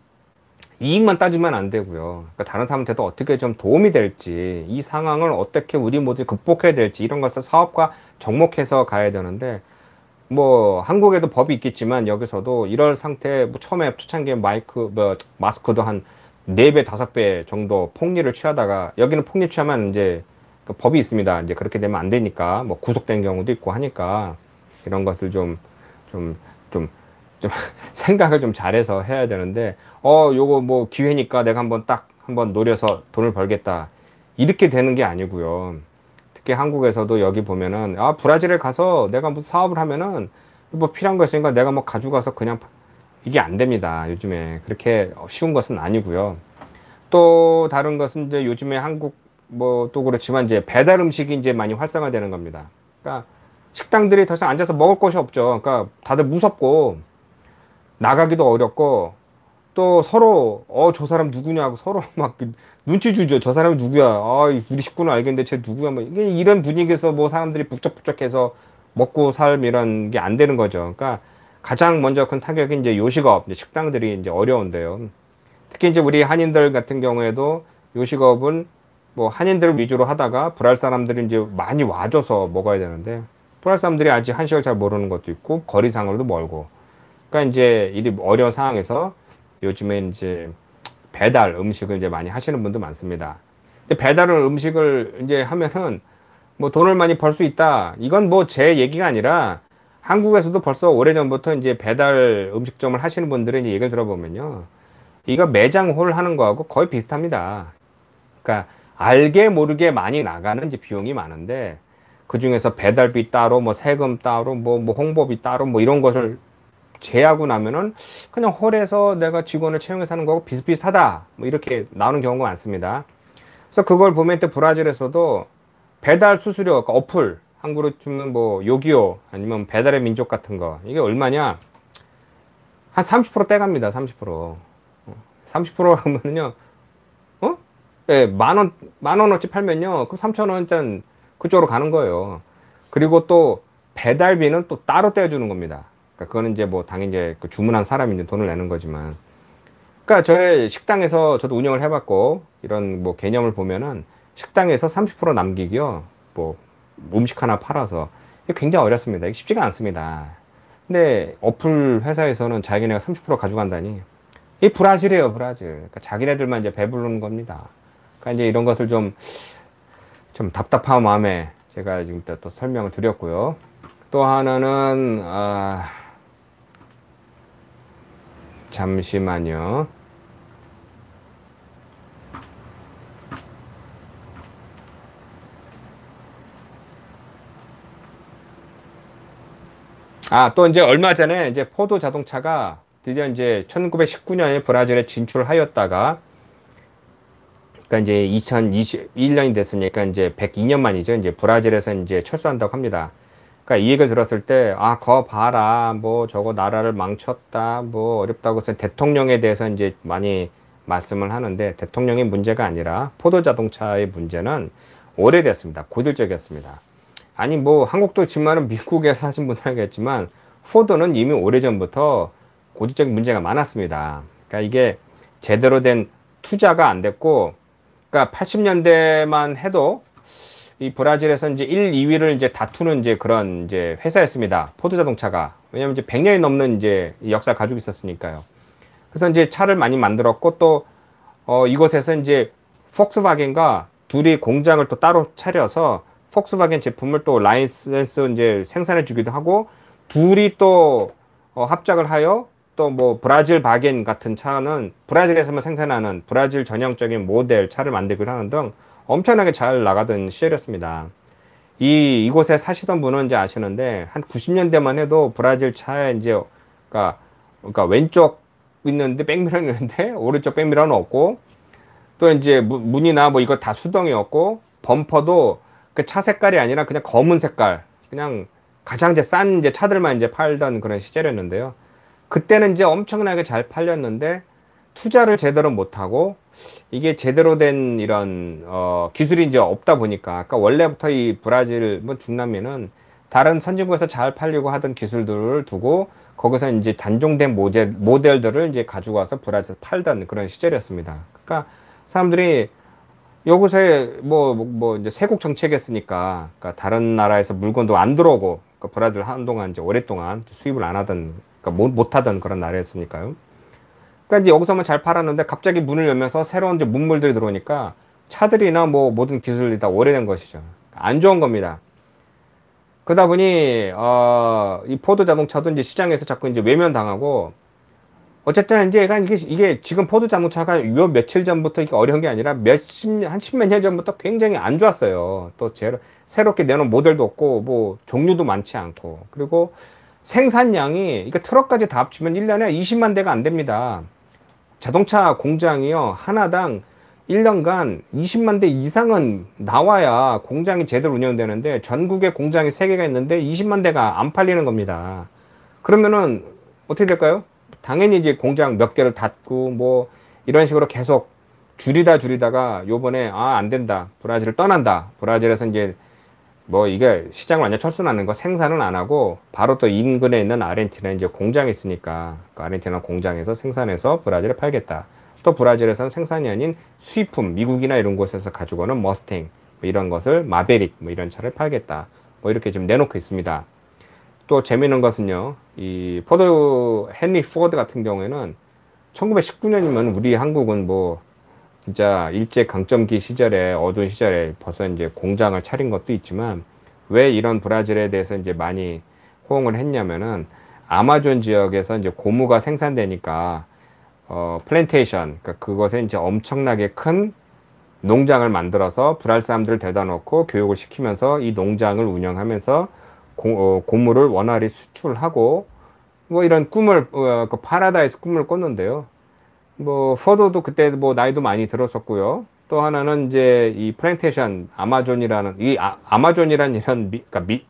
이익만 따지면 안 되고요. 그러니까 다른 사람한테도 어떻게 좀 도움이 될지 이 상황을 어떻게 우리 모두 극복해야 될지 이런 것을 사업과 접목해서 가야 되는데 뭐 한국에도 법이 있겠지만 여기서도 이럴 상태 뭐 처음에 초창기에 마스크도 한 4배, 5배 정도 폭리를 취하다가 여기는 폭리 취하면 이제 그 법이 있습니다. 이제 그렇게 되면 안 되니까 뭐 구속된 경우도 있고 하니까 이런 것을 좀 생각을 좀 잘해서 해야 되는데 요거 뭐 기회니까 내가 한번 노려서 돈을 벌겠다 이렇게 되는 게 아니고요. 특히 한국에서도 여기 보면은 브라질에 가서 내가 무슨 사업을 하면은 뭐 필요한 거 있으니까 내가 뭐 가져가서 그냥 이게 안 됩니다. 요즘에 그렇게 쉬운 것은 아니고요. 또 다른 것은 이제 요즘에 한국 뭐 또 그렇지만 이제 배달 음식이 이제 많이 활성화되는 겁니다. 그러니까 식당들이 더 이상 앉아서 먹을 곳이 없죠. 그러니까 다들 무섭고 나가기도 어렵고, 또 서로 저 사람 누구냐고 서로 막 눈치 주죠. 저 사람이 누구야? 우리 식구는 알겠는데 쟤 누구야? 뭐 이게 이런 분위기에서 뭐 사람들이 북적북적해서 먹고 삶 이런 게 안 되는 거죠. 그러니까 가장 먼저 큰 타격이 이제 요식업, 이제 식당들이 이제 어려운데요. 특히 이제 우리 한인들 같은 경우에도 요식업은 뭐 한인들 위주로 하다가 불알 사람들이 이제 많이 와줘서 먹어야 되는데, 불알 사람들이 아직 한식을 잘 모르는 것도 있고 거리상으로도 멀고, 그러니까 이제 이 어려운 상황에서 요즘에 이제 배달 음식을 이제 많이 하시는 분도 많습니다. 근데 배달 음식을 이제 하면은 뭐 돈을 많이 벌 수 있다. 이건 뭐 제 얘기가 아니라 한국에서도 벌써 오래전부터 이제 배달 음식점을 하시는 분들의 이제 얘기를 들어보면요. 이거 매장 홀 하는 거하고 거의 비슷합니다. 그러니까 알게 모르게 많이 나가는 이제 비용이 많은데, 그 중에서 배달비 따로 뭐 세금 따로 뭐 홍보비 따로 뭐 이런 것을 제하고 나면은 그냥 홀에서 내가 직원을 채용해서 하는 거하고 비슷비슷하다 뭐 이렇게 나오는 경우가 많습니다. 그래서 그걸 보면 또 브라질에서도 배달 수수료, 그러니까 어플 한국으로 치면 뭐 요기요 아니면 배달의 민족 같은 거, 이게 얼마냐, 한 30% 떼갑니다. 30%. 30% 하면은요, 예, 만 원어치 팔면요, 그럼 3,000원 그쪽으로 가는 거예요. 그리고 또 배달비는 또 따로 떼어주는 겁니다. 그러니까 그거는 이제 뭐 당연히 이제 그 주문한 사람이 이제 돈을 내는 거지만, 그러니까 저희 식당에서 저도 운영을 해봤고 이런 뭐 개념을 보면은 식당에서 30% 남기기요, 뭐 음식 하나 팔아서 이게 굉장히 어렵습니다. 이게 쉽지가 않습니다. 근데 어플 회사에서는 자기네가 30% 가져간다니, 이 브라질이에요, 브라질. 그러니까 자기네들만 이제 배부르는 겁니다. 그러니까 이제 이런 것을 좀 답답한 마음에 제가 지금 또 설명을 드렸고요. 또 하나는 잠시만요. 또 이제 얼마 전에 이제 포도 자동차가 드디어 이제 1919년에 브라질에 진출하였다가, 그러니까 이제 2021년이 됐으니까 이제 102년 만이죠. 이제 브라질에서 이제 철수한다고 합니다. 그러니까 이 얘기를 들었을 때, 거 봐라, 뭐 저거 나라를 망쳤다, 뭐 어렵다고 해서 대통령에 대해서 이제 많이 말씀을 하는데, 대통령의 문제가 아니라 포도 자동차의 문제는 오래됐습니다. 고질적이었습니다. 아니 뭐 한국도 있지만은 미국에서 하신 분들 알겠지만 포도는 이미 오래전부터 고질적인 문제가 많았습니다. 그러니까 이게 제대로 된 투자가 안 됐고, 그러니까 80년대만 해도 이 브라질에서 이제 1, 2위를 이제 다투는 이제 그런 이제 회사였습니다. 포도 자동차가. 왜냐면 이제 100년이 넘는 이제 역사를 가지고 있었으니까요. 그래서 이제 차를 많이 만들었고, 또 이곳에서 이제 폭스바겐과 둘이 공장을 또 따로 차려서 폭스바겐 제품을 또 라이센스 이제 생산해 주기도 하고, 둘이 또 합작을 하여 또 뭐 브라질 바겐 같은 차는 브라질에서만 생산하는 브라질 전형적인 모델 차를 만들기도 하는 등 엄청나게 잘 나가던 시절이었습니다. 이곳에 사시던 분은 이제 아시는데, 한 90년대만 해도 브라질 차에 이제 그러니까 왼쪽 있는데 백미러는 있는데 오른쪽 백미러는 없고, 또 이제 문이나 뭐 이거 다 수동이었고, 범퍼도 그 차 색깔이 아니라 그냥 검은 색깔, 그냥 가장 이제 싼 이제 차들만 이제 팔던 그런 시절이었는데요. 그때는 이제 엄청나게 잘 팔렸는데 투자를 제대로 못하고, 이게 제대로 된 이런 기술이 이제 없다 보니까, 그러니까 원래부터 이 브라질 뭐 중남미는 다른 선진국에서 잘 팔리고 하던 기술들을 두고 거기서 이제 단종된 모델들을 이제 가지고 와서 브라질에서 팔던 그런 시절이었습니다. 그러니까 사람들이 여기서의 뭐 이제 세국 정책이었으니까, 그러니까 다른 나라에서 물건도 안 들어오고, 그러니까 브라질 한동안 이제 오랫동안 수입을 안 하던, 그러니까 못 하던 그런 나라였으니까요. 그러니까 이제 여기서만 잘 팔았는데 갑자기 문을 열면서 새로운 이제 문물들이 들어오니까 차들이나 뭐 모든 기술이 다 오래된 것이죠. 안 좋은 겁니다. 그러다 보니 이 포드 자동차도 이제 시장에서 자꾸 이제 외면당하고, 어쨌든 이제 이게 지금 포드 자동차가 요 며칠 전부터 이게 어려운 게 아니라 한 십몇 년 전부터 굉장히 안 좋았어요. 또 새롭게 내놓은 모델도 없고 뭐 종류도 많지 않고, 그리고 생산량이, 그러니까 트럭까지 다 합치면 1년에 20만 대가 안 됩니다. 자동차 공장이요, 하나당 1년간 20만 대 이상은 나와야 공장이 제대로 운영되는데, 전국에 공장이 3개가 있는데 20만 대가 안 팔리는 겁니다. 그러면은 어떻게 될까요? 당연히 이제 공장 몇 개를 닫고 뭐 이런 식으로 계속 줄이다가 요번에 안 된다. 브라질을 떠난다. 브라질에서 이제 뭐 이게 시장을 완전 철수나는 거 생산은 안 하고 바로 또 인근에 있는 아르헨티나에 이제 공장이 있으니까 그 아르헨티나 공장에서 생산해서 브라질에 팔겠다. 또 브라질에서는 생산이 아닌 수입품 미국이나 이런 곳에서 가지고 오는 머스탱 뭐 이런 것을 마베릭 뭐 이런 차를 팔겠다. 뭐 이렇게 지금 내놓고 있습니다. 또 재미있는 것은요. 이 포드 헨리 포드 같은 경우에는 1919년이면 우리 한국은 뭐 진짜 일제 강점기 시절에 어두운 시절에 벌써 이제 공장을 차린 것도 있지만 왜 이런 브라질에 대해서 이제 많이 호응을 했냐면은 아마존 지역에서 이제 고무가 생산되니까 플랜테이션 그러니까 그것에 이제 엄청나게 큰 농장을 만들어서 브라질 사람들을 데려다 놓고 교육을 시키면서 이 농장을 운영하면서 고무를 원활히 수출하고 뭐 이런 꿈을 그 파라다이스 꿈을 꿨는데요. 뭐 포드도 그때 뭐 나이도 많이 들었었고요. 또 하나는 이제 이 플랜테이션 아마존이라는 이 아마존이라는 이런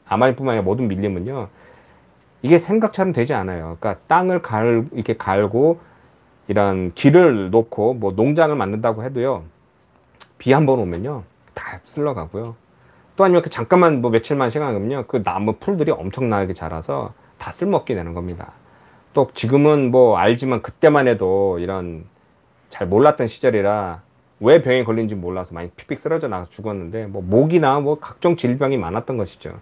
아마존뿐만 아니라 모든 밀림은요. 이게 생각처럼 되지 않아요. 그러니까 땅을 이렇게 갈고 이런 길을 놓고 뭐 농장을 만든다고 해도요. 비 한 번 오면요. 다 쓸러가고요. 또 아니면 그 잠깐만 뭐 며칠만 시간 가면요. 그 나무 풀들이 엄청나게 자라서 다 쓸모없게 되는 겁니다. 또 지금은 뭐 알지만 그때만 해도 이런 잘 몰랐던 시절이라 왜 병에 걸린지 몰라서 많이 픽픽 쓰러져 나가 죽었는데 뭐 목이나 뭐 각종 질병이 많았던 것이죠.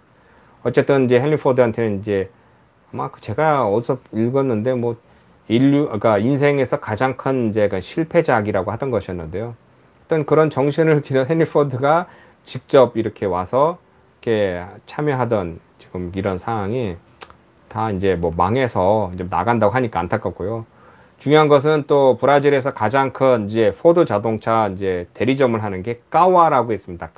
어쨌든 이제 헨리 포드한테는 이제 아마 제가 어디서 읽었는데 뭐 그러니까 인생에서 가장 큰 이제 그 실패작이라고 하던 것이었는데요. 어떤 그런 정신을 기른 헨리 포드가 직접 이렇게 와서 이렇게 참여하던 지금 이런 상황이 다 이제 뭐 망해서 이제 나간다고 하니까 안타깝고요. 중요한 것은 또 브라질에서 가장 큰 이제 포드 자동차 이제 대리점을 하는 게 까와라고 있습니다.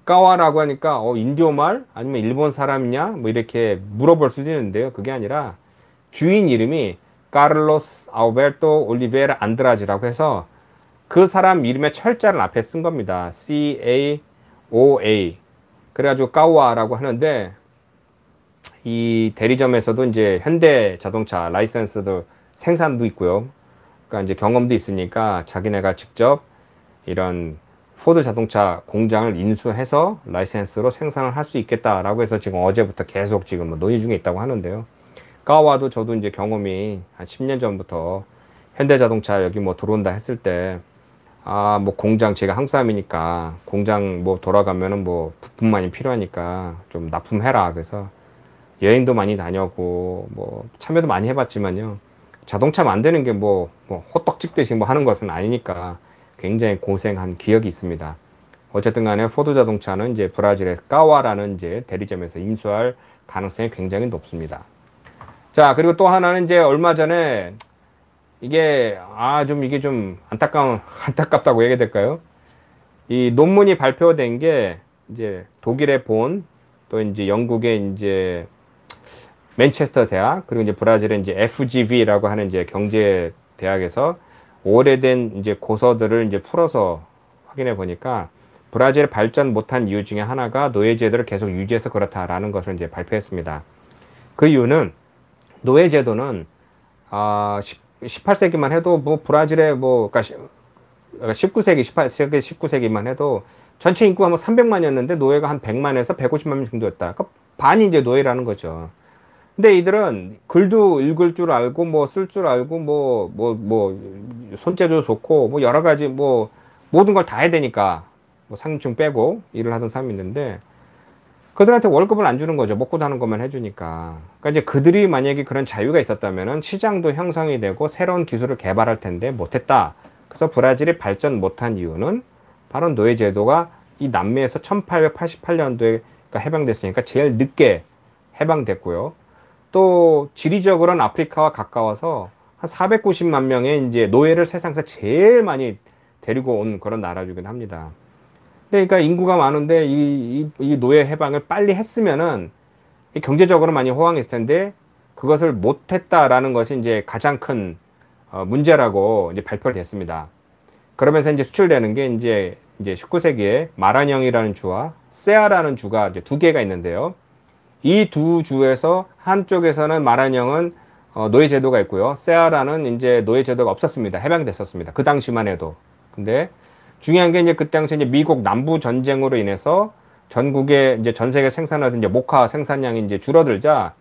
까와라고 하니까 인디오 말 아니면 일본 사람이냐 뭐 이렇게 물어볼 수도 있는데요. 그게 아니라 주인 이름이 카를로스 아우베르토 올리베라 안드라지라고 해서 그 사람 이름의 철자를 앞에 쓴 겁니다. CAOA. 그래가지고 까와라고 하는데 이 대리점에서도 이제 현대 자동차 라이센스도 생산도 있고요. 그러니까 이제 경험도 있으니까 자기네가 직접 이런 포드 자동차 공장을 인수해서 라이센스로 생산을 할 수 있겠다라고 해서 지금 어제부터 계속 지금 뭐 논의 중에 있다고 하는데요. 까와도 저도 이제 경험이 한 10년 전부터 현대 자동차 여기 뭐 들어온다 했을 때 뭐 공장 제가 한국 사람이니까 공장 뭐 돌아가면은 뭐 부품 많이 필요하니까 좀 납품해라. 그래서 여행도 많이 다녔고 뭐 참여도 많이 해봤지만요. 자동차 만드는 게 뭐 호떡 찍듯이 뭐 하는 것은 아니니까 굉장히 고생한 기억이 있습니다. 어쨌든 간에 포드 자동차는 이제 브라질의 까와라는 이제 대리점에서 인수할 가능성이 굉장히 높습니다. 자, 그리고 또 하나는 이제 얼마 전에 이게 이게 좀 안타깝다고 얘기해야 될까요? 이 논문이 발표된 게 이제 독일의 본, 또 이제 영국의 이제 맨체스터 대학, 그리고 이제 브라질의 이제 FGV라고 하는 이제 경제 대학에서 오래된 이제 고서들을 이제 풀어서 확인해 보니까 브라질이 발전 못한 이유 중에 하나가 노예제도를 계속 유지해서 그렇다라는 것을 이제 발표했습니다. 그 이유는 노예제도는 18세기만 해도 뭐 브라질의 뭐 그러니까 19세기, 18세기, 19세기만 해도 전체 인구가 뭐 300만이었는데 노예가 한 100만에서 150만 명 정도였다. 그러니까 반이 이제 노예라는 거죠. 근데 이들은 글도 읽을 줄 알고 뭐 쓸 줄 알고 뭐 손재주 좋고 뭐 여러 가지 뭐 모든 걸 다 해야 되니까 뭐 상류층 빼고 일을 하던 사람이 있는데 그들한테 월급을 안 주는 거죠. 먹고 사는 것만 해주니까. 그러니까 이제 그들이 만약에 그런 자유가 있었다면은 시장도 형성이 되고 새로운 기술을 개발할 텐데 못했다. 그래서 브라질이 발전 못한 이유는 바로 노예제도가 이 남미에서 1888년도에 해방됐으니까 제일 늦게 해방됐고요. 또 지리적으로는 아프리카와 가까워서 한 490만 명의 이제 노예를 세상에서 제일 많이 데리고 온 그런 나라이기도 합니다. 그러니까 인구가 많은데 이 노예 해방을 빨리 했으면은 경제적으로 많이 호황했을 텐데 그것을 못했다라는 것이 이제 가장 큰 문제라고 이제 발표를 했습니다. 그러면서 이제 수출되는 게 이제 19세기에 마란형이라는 주와 세아라는 주가 이제 두 개가 있는데요. 이 두 주에서 한쪽에서는 마란형은 노예 제도가 있고요. 세아라는 이제 노예 제도가 없었습니다. 해방됐었습니다. 그 당시만 해도. 근데 중요한 게 이제 그 당시 이제 미국 남부 전쟁으로 인해서 전국에 이제 전 세계 생산하던 이제 모카 생산량이 이제 줄어들자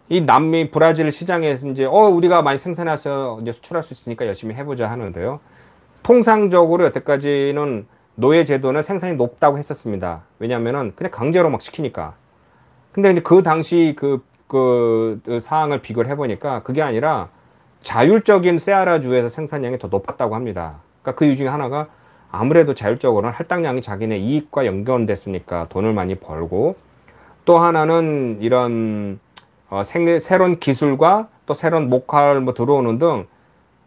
이 남미 브라질 시장에서 이제 우리가 많이 생산해서 이제 수출할 수 있으니까 열심히 해보자 하는데요. 통상적으로 여태까지는 노예 제도는 생산이 높다고 했었습니다. 왜냐면은 그냥 강제로 막 시키니까. 근데 이제 그 당시 그 사항을 비교를 해보니까 그게 아니라 자율적인 세아라주에서 생산량이 더 높았다고 합니다. 그러니까 그 이유 중에 하나가 아무래도 자율적으로는 할당량이 자기네 이익과 연결됐으니까 돈을 많이 벌고, 또 하나는 이런 새로운 기술과 또 새로운 목화를 뭐 들어오는 등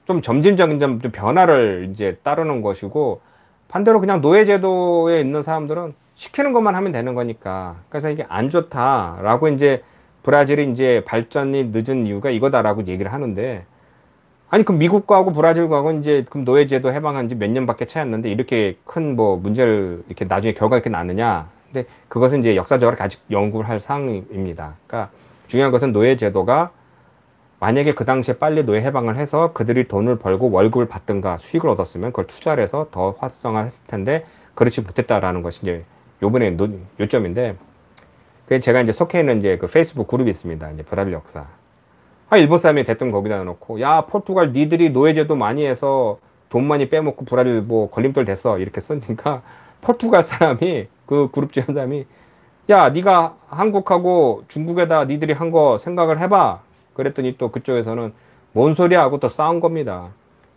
좀 점진적인 좀 변화를 이제 따르는 것이고, 반대로 그냥 노예제도에 있는 사람들은 시키는 것만 하면 되는 거니까. 그래서 이게 안 좋다라고 이제 브라질이 이제 발전이 늦은 이유가 이거다라고 얘기를 하는데, 아니 그 미국과하고 브라질과하고 이제 그럼 노예제도 해방한 지 몇 년밖에 차이 안 났는데 이렇게 큰 뭐 문제를 이렇게 나중에 결과가 이렇게 나느냐? 근데 그것은 이제 역사적으로 아직 연구를 할 사항입니다. 그러니까 중요한 것은 노예제도가 만약에 그 당시에 빨리 노예 해방을 해서 그들이 돈을 벌고 월급을 받든가 수익을 얻었으면 그걸 투자를 해서 더 활성화했을 텐데 그렇지 못했다라는 것이 이제 요번에 요점인데, 그 제가 이제 속해 있는 이제 그 페이스북 그룹이 있습니다. 이제 브라질 역사. 일본 사람이 대뜸 거기다 놓고, 야, 포르투갈 니들이 노예제도 많이 해서 돈 많이 빼먹고 브라질 뭐 걸림돌 됐어. 이렇게 쓰니까 포르투갈 사람이 그 그룹 지원 사람이, 야, 네가 한국하고 중국에다 니들이 한 거 생각을 해봐. 그랬더니 또 그쪽에서는 뭔 소리야 하고 또 싸운 겁니다.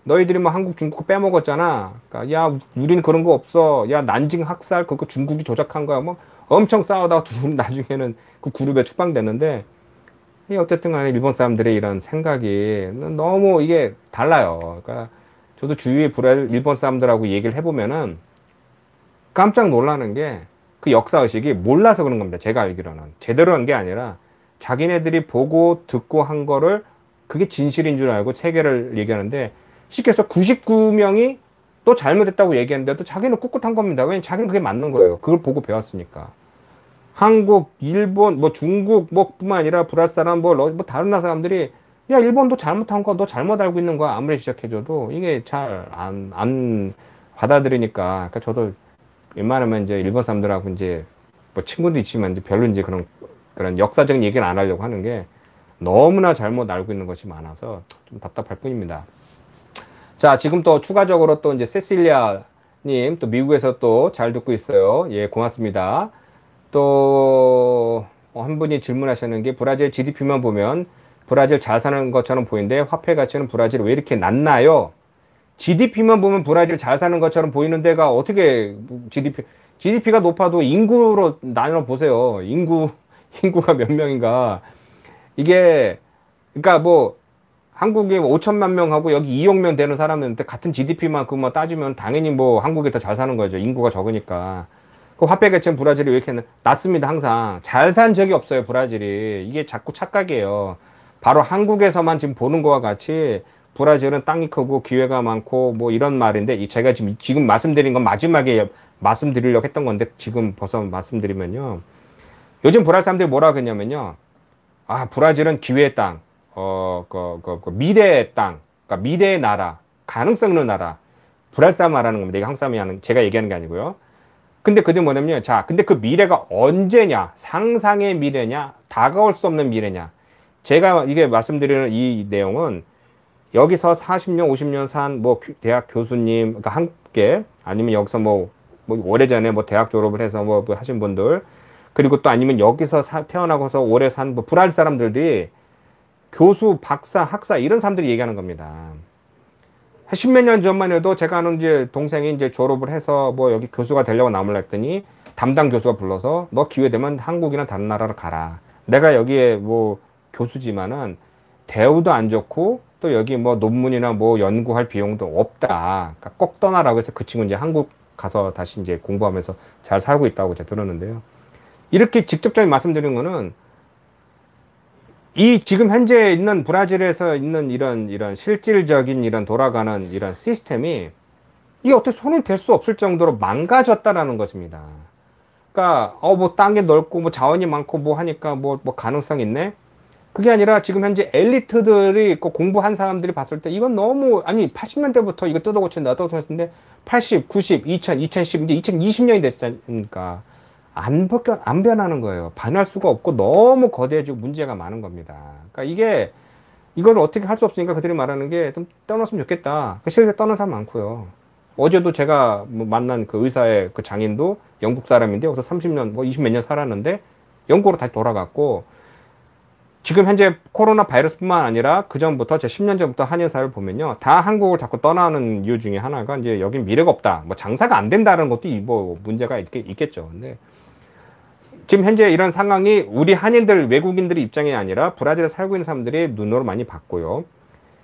너희들이 뭐 한국 중국 빼먹었잖아. 그러니까 야, 우린 그런 거 없어. 야, 난징 학살 그거 중국이 조작한 거야. 뭐 엄청 싸우다가 나중에는 그 그룹에 추방됐는데, 어쨌든 간에 일본 사람들의 이런 생각이 너무 이게 달라요. 그러니까 저도 주위에 일본 사람들하고 얘기를 해보면은 깜짝 놀라는 게 그 역사의식이 몰라서 그런 겁니다. 제가 알기로는. 제대로 한 게 아니라 자기네들이 보고 듣고 한 거를 그게 진실인 줄 알고 체계를 얘기하는데, 쉽게 해서 99명이 또 잘못했다고 얘기하는데도 자기는 꿋꿋한 겁니다. 왜냐면 자기는 그게 맞는 거예요. 그걸 보고 배웠으니까. 한국, 일본, 뭐 중국, 뭐 뿐만 아니라 브라질 사람, 뭐 다른 나라 사람들이, 야, 일본도 잘못한 거 너 잘못 알고 있는 거야. 아무리 지적해줘도 이게 잘 안 받아들이니까. 그러니까 저도 웬만하면 이제 일본 사람들하고 이제 뭐 친구도 있지만 이제 별로 이제 그런 역사적인 얘기를 안 하려고 하는 게 너무나 잘못 알고 있는 것이 많아서 좀 답답할 뿐입니다. 자, 지금 또 추가적으로 또 이제 세실리아님 또 미국에서 또 잘 듣고 있어요. 예, 고맙습니다. 또 한 분이 질문하시는 게, 브라질 GDP만 보면 브라질 잘 사는 것처럼 보이는데 화폐 가치는 브라질 왜 이렇게 낮나요? GDP만 보면 브라질 잘 사는 것처럼 보이는 데가 어떻게 GDP가 높아도 인구로 나눠 보세요. 인구가 몇 명인가. 이게 그러니까 뭐 한국에 5천만 명하고 여기 2억 명 되는 사람한테 같은 GDP만큼 뭐 따지면 당연히 뭐 한국이 더 잘 사는 거죠. 인구가 적으니까. 그 화폐 가치는 브라질이 왜 이렇게 낮습니다. 항상 잘 산 적이 없어요. 브라질이. 이게 자꾸 착각이에요. 바로 한국에서만 지금 보는 거와 같이 브라질은 땅이 크고 기회가 많고 뭐 이런 말인데, 제가 지금 말씀드린 건 마지막에 말씀드리려고 했던 건데 지금 벌써 말씀드리면요, 요즘 브라질 사람들이 뭐라 그러냐면요, 브라질은 기회의 땅, 미래의 땅, 그러니까 미래의 나라, 가능성 있는 나라, 브라질 사람 말하는 겁니다. 이게 한국 사람이 하는, 제가 얘기하는 게 아니고요. 근데 그게 뭐냐면요, 자, 근데 그 미래가 언제냐, 상상의 미래냐, 다가올 수 없는 미래냐. 제가 이게 말씀드리는 이 내용은 여기서 40년, 50년 산 뭐 대학 교수님, 그러니까 한국계, 아니면 여기서 뭐 오래전에 뭐 대학 졸업을 해서 뭐 하신 분들, 그리고 또 아니면 여기서 태어나고서 오래 산 뭐 브라질 사람들이 교수, 박사, 학사 이런 사람들이 얘기하는 겁니다. 십몇 년 전만 해도 제가 아는 이제 동생이 이제 졸업을 해서 뭐 여기 교수가 되려고 나무라 했더니 담당 교수가 불러서 너 기회 되면 한국이나 다른 나라로 가라. 내가 여기에 뭐 교수지만은 대우도 안 좋고 또 여기 뭐 논문이나 뭐 연구할 비용도 없다. 그러니까 꼭 떠나라고 해서 그 친구 이제 한국 가서 다시 이제 공부하면서 잘 살고 있다고 제가 들었는데요. 이렇게 직접적인 말씀드리는 거는 이 지금 현재 있는 브라질에서 있는 이런 실질적인 이런 돌아가는 이런 시스템이 이게 어떻게 손을 댈 수 없을 정도로 망가졌다라는 것입니다. 그러니까 뭐 땅이 넓고 뭐 자원이 많고 뭐 하니까 뭐 가능성 있네. 그게 아니라 지금 현재 엘리트들이 있고 공부한 사람들이 봤을 때 이건 너무, 아니 80년대부터 이거 뜯어고친다 뜯어고쳤는데 80, 90, 2000, 2010, 이제 2020년이 됐으니까 안 변하는 거예요. 변할 수가 없고 너무 거대해지고 문제가 많은 겁니다. 그러니까 이걸 어떻게 할 수 없으니까 그들이 말하는 게 좀 떠났으면 좋겠다. 실제 떠난 사람 많고요. 어제도 제가 뭐 만난 그 의사의 그 장인도 영국 사람인데 여기서 30년, 뭐 20몇 년 살았는데 영국으로 다시 돌아갔고, 지금 현재 코로나 바이러스뿐만 아니라 그 전부터 제 10년 전부터 한의사를 보면요, 다 한국을 자꾸 떠나는 이유 중에 하나가 이제 여긴 미래가 없다, 뭐 장사가 안 된다는 것도 뭐 문제가 있겠죠. 근데 지금 현재 이런 상황이 우리 한인들, 외국인들의 입장이 아니라 브라질에 살고 있는 사람들이 눈으로 많이 봤고요.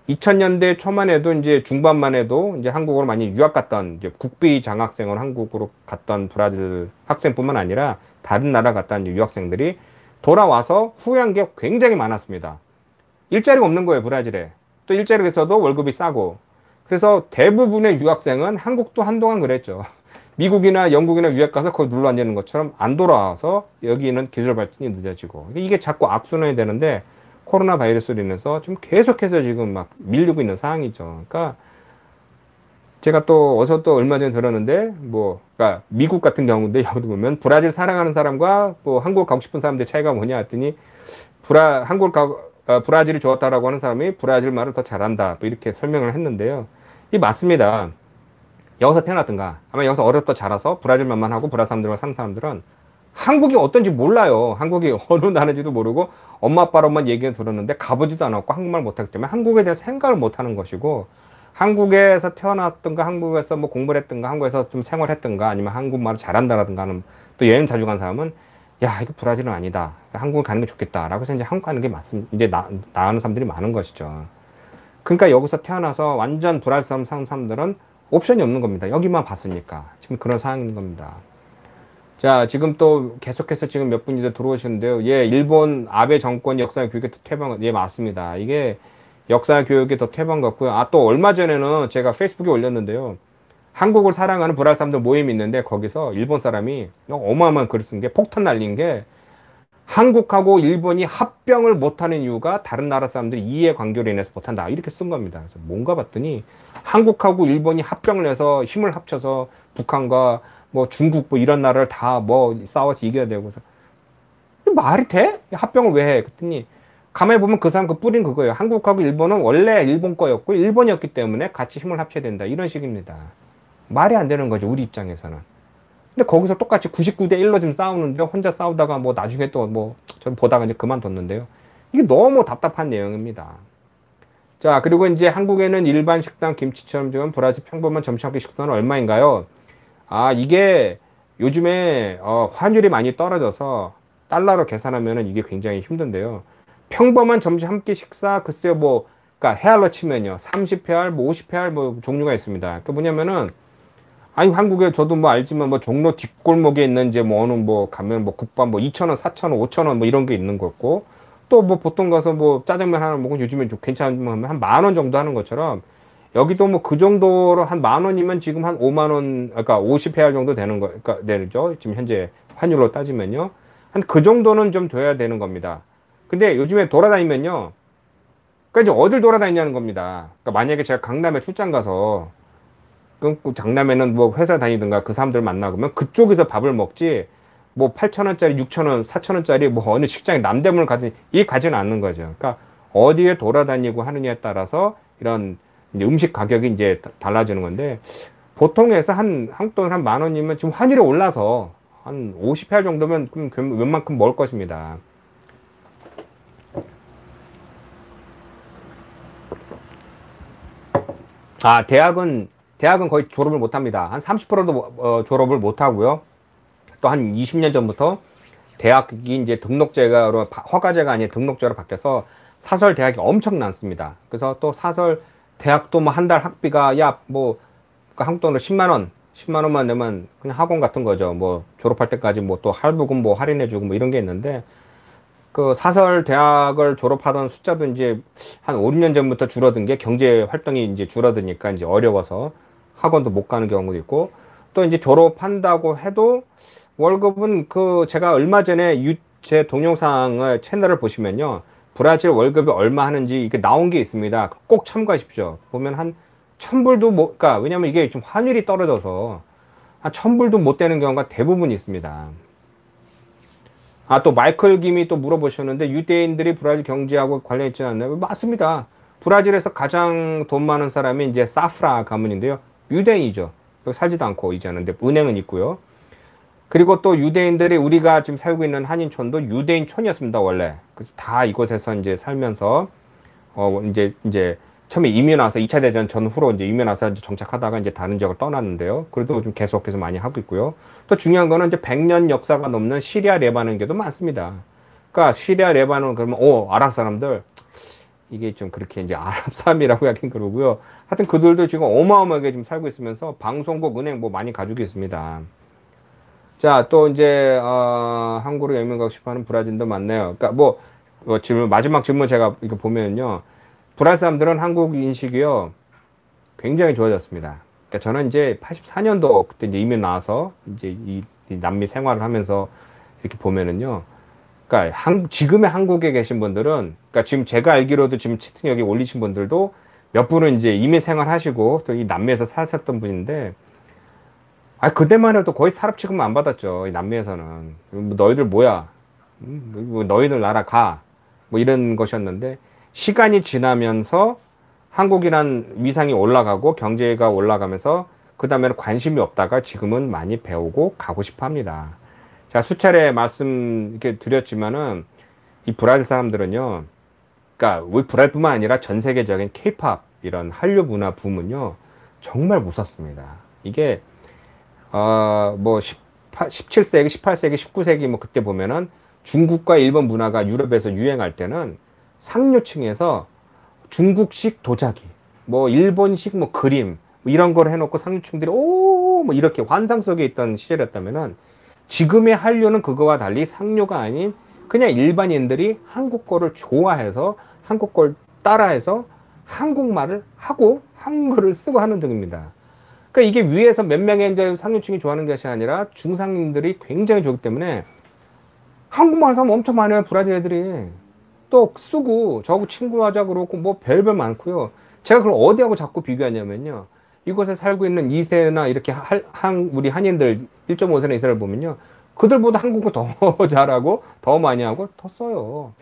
2000년대 초만 해도 이제 중반만 해도 이제 한국으로 많이 유학 갔던, 이제 국비 장학생을 한국으로 갔던 브라질 학생뿐만 아니라 다른 나라 갔던 유학생들이 돌아와서 후회한 게 굉장히 많았습니다. 일자리가 없는 거예요, 브라질에. 또 일자리가 있어도 월급이 싸고. 그래서 대부분의 유학생은, 한국도 한동안 그랬죠. 미국이나 영국이나 유학 가서 거기 눌러 앉는 것처럼 안 돌아와서 여기는 기술 발전이 늦어지고. 이게 자꾸 악순환이 되는데 코로나 바이러스로 인해서 좀 계속해서 지금 막 밀리고 있는 상황이죠. 그러니까 제가 또 어서 또 얼마 전에 들었는데, 뭐, 그러니까 미국 같은 경우인데 여기도 보면 브라질 사랑하는 사람과 뭐 한국 가고 싶은 사람들의 차이가 뭐냐 했더니, 브라질이 좋았다라고 하는 사람이 브라질 말을 더 잘한다, 또 이렇게 설명을 했는데요. 이 맞습니다. 여기서 태어났던가, 아마 여기서 어렵다 자라서 브라질 말만 하고 브라질 사람들과 사는 사람들은 한국이 어떤지 몰라요. 한국이 어느 나라인지도 모르고 엄마 아빠로만 얘기를 들었는데 가보지도 않았고 한국말 못하기 때문에 한국에 대해서 생각을 못하는 것이고, 한국에서 태어났던가 한국에서 뭐 공부를 했던가 한국에서 좀 생활했던가 아니면 한국말을 잘한다라든가 하는, 또 여행 자주 간 사람은 야, 이거 브라질은 아니다, 한국 가는 게 좋겠다라고 해서 이제 한국 가는 게 맞습니다. 이제 나가는 사람들이 많은 것이죠. 그러니까 여기서 태어나서 완전 브라질 사람 사는 사람들은 옵션이 없는 겁니다. 여기만 봤으니까. 지금 그런 상황인 겁니다. 자, 지금 또 계속해서 지금 몇 분이 들어오시는데요. 예, 일본 아베 정권 역사 교육의 퇴방, 예, 맞습니다. 이게 역사 교육의 더 퇴방 같고요. 아, 또 얼마 전에는 제가 페이스북에 올렸는데요. 한국을 사랑하는 브라질 사람들 모임이 있는데 거기서 일본 사람이 어마어마한 글을 쓴 게, 폭탄 날린 게, 한국하고 일본이 합병을 못하는 이유가 다른 나라 사람들이 이해관계로 인해서 못한다, 이렇게 쓴 겁니다. 그래서 뭔가 봤더니 한국하고 일본이 합병을 해서 힘을 합쳐서 북한과 뭐 중국 뭐 이런 나라를 다 뭐 싸워서 이겨야 되고, 그래서 말이 돼? 합병을 왜 해? 그랬더니 가만히 보면 그 사람 그 뿌린 그거예요. 한국하고 일본은 원래 일본 거였고 일본이었기 때문에 같이 힘을 합쳐야 된다, 이런 식입니다. 말이 안 되는 거죠, 우리 입장에서는. 근데 거기서 똑같이 99대 1로 지금 싸우는데 혼자 싸우다가 뭐 나중에 또 뭐 전 보다가 이제 그만뒀는데요. 이게 너무 답답한 내용입니다. 자, 그리고 이제 한국에는 일반 식당 김치처럼 지금 브라질 평범한 점심 한 끼 식사는 얼마인가요? 아, 이게 요즘에 환율이 많이 떨어져서 달러로 계산하면은 이게 굉장히 힘든데요. 평범한 점심 한 끼 식사, 글쎄요, 뭐, 그러니까 헤알로 치면요, 30헤알, 뭐 50헤알 뭐 종류가 있습니다. 그 뭐냐면은, 아니, 한국에 저도 뭐 알지만 뭐 종로 뒷골목에 있는 이제 뭐 어느 뭐 가면 뭐 국밥 뭐 2,000원, 4,000원, 5,000원 뭐 이런 게 있는 거고, 또 뭐 보통 가서 뭐 짜장면 하나 먹으면 요즘에 좀 괜찮으면 한 10,000원 정도 하는 것처럼, 여기도 뭐 그 정도로 한 10,000원이면 지금 한 50,000원, 그러니까 50헤알 정도 되는 거, 그러니까 되죠. 지금 현재 환율로 따지면요. 한 그 정도는 좀 돼야 되는 겁니다. 근데 요즘에 돌아다니면요, 그러니까 이제 어딜 돌아다니냐는 겁니다. 그러니까 만약에 제가 강남에 출장 가서, 그 강남에는 뭐 회사 다니든가 그 사람들 만나면 그쪽에서 밥을 먹지, 뭐 8,000원짜리, 6,000원, 4,000원짜리 뭐 어느 식장에 남대문을 가든지 이 가지는 않는 거죠. 그러니까 어디에 돌아다니고 하느냐에 따라서 이런 이제 음식 가격이 이제 달라지는 건데, 보통에서 한국 돈 한 10,000원이면 지금 환율이 올라서 한 50회알 정도면 웬만큼 먹을 것입니다. 아, 대학은 거의 졸업을 못 합니다. 한 30%도 졸업을 못 하고요. 또 한 20년 전부터 대학이 이제 등록제가, 허가제가 아닌 등록제로 바뀌어서 사설 대학이 엄청 많습니다. 그래서 또 사설 대학도 뭐 한 달 학비가, 야, 뭐, 한국 돈으로 10만원만 내면 그냥 학원 같은 거죠. 뭐 졸업할 때까지 뭐 또 할부금 뭐 할인해주고 뭐 이런 게 있는데, 그 사설 대학을 졸업하던 숫자도 이제 한 5, 6년 전부터 줄어든 게, 경제 활동이 이제 줄어드니까 이제 어려워서 학원도 못 가는 경우도 있고, 또 이제 졸업한다고 해도 월급은, 그 제가 얼마 전에 제 동영상을 채널을 보시면요, 브라질 월급이 얼마 하는지 이게 나온 게 있습니다. 꼭 참고하십시오. 보면 한 1000불도 못, 그러니까 왜냐면 이게 좀 환율이 떨어져서 한 1000불도 못 되는 경우가 대부분 있습니다. 아, 또 마이클 김이 또 물어보셨는데 유대인들이 브라질 경제하고 관련 있지 않나요? 맞습니다. 브라질에서 가장 돈 많은 사람이 이제 사프라 가문인데요. 유대인이죠. 여기 살지도 않고 이제는. 근데 은행은 있고요. 그리고 또 유대인들이 우리가 지금 살고 있는 한인촌도 유대인촌이었습니다, 원래. 그래서 다 이곳에서 이제 살면서 이제 처음에 이민 와서 2차 대전 전후로 이제 이민 와서 이제 정착하다가 이제 다른 지역을 떠났는데요. 그래도 좀 계속해서 많이 하고 있고요. 또 중요한 거는 이제 100년 역사가 넘는 시리아 레바논교도 많습니다. 그러니까 시리아 레바논 그러면 아랍 사람들 이게 좀 그렇게 이제 아랍 사람이라고 하긴 그러고요. 하여튼 그들도 지금 어마어마하게 지금 살고 있으면서 방송국, 은행 뭐 많이 가지고 있습니다. 자, 또 이제 한국으로 여행 가고 싶어하는 브라질도 많네요. 그러니까 뭐 질문 마지막 질문 제가 이거 보면요. 브라질 사람들은 한국 인식이요 굉장히 좋아졌습니다. 그러니까 저는 이제 84년도 그때 이제 이민 나와서 이제 이 남미 생활을 하면서 이렇게 보면은요. 그러니까 지금의 한국에 계신 분들은 그러니까 지금 제가 알기로도 지금 채팅 여기 올리신 분들도 몇 분은 이제 이민 생활하시고 또 이 남미에서 사셨던 분인데 그때만 해도 거의 사람 취급만 안 받았죠. 이 남미에서는 뭐 너희들 뭐야? 뭐 너희들 나라 가. 뭐 이런 것이었는데 시간이 지나면서 한국이란 위상이 올라가고 경제가 올라가면서 그 다음에는 관심이 없다가 지금은 많이 배우고 가고 싶어 합니다. 제가 수차례 말씀 이렇게 드렸지만은 이 브라질 사람들은요, 그러니까 우리 브라질뿐만 아니라 전 세계적인 케이팝 이런 한류 문화 붐은요 정말 무섭습니다. 이게 뭐 17세기, 18세기, 19세기 뭐 그때 보면은 중국과 일본 문화가 유럽에서 유행할 때는 상류층에서 중국식 도자기, 뭐 일본식 뭐 그림 뭐 이런 걸 해놓고 상류층들이 뭐 이렇게 환상 속에 있던 시절이었다면은 지금의 한류는 그거와 달리 상류가 아닌 그냥 일반인들이 한국 거를 좋아해서 한국 걸 따라해서 한국말을 하고 한글을 쓰고 하는 등입니다. 그러니까 이게 위에서 몇 명의 이제 상류층이 좋아하는 것이 아니라 중상인들이 굉장히 좋기 때문에 한국말 사람 엄청 많아요. 브라질 애들이 또 쓰고 저하고 친구하자 그러고 뭐 별별 많고요. 제가 그걸 어디하고 자꾸 비교하냐면요. 이곳에 살고 있는 2세나 이렇게 우리 한인들 1.5세나 2세를 보면요. 그들보다 한국어 더 잘하고 더 많이 하고 더 써요.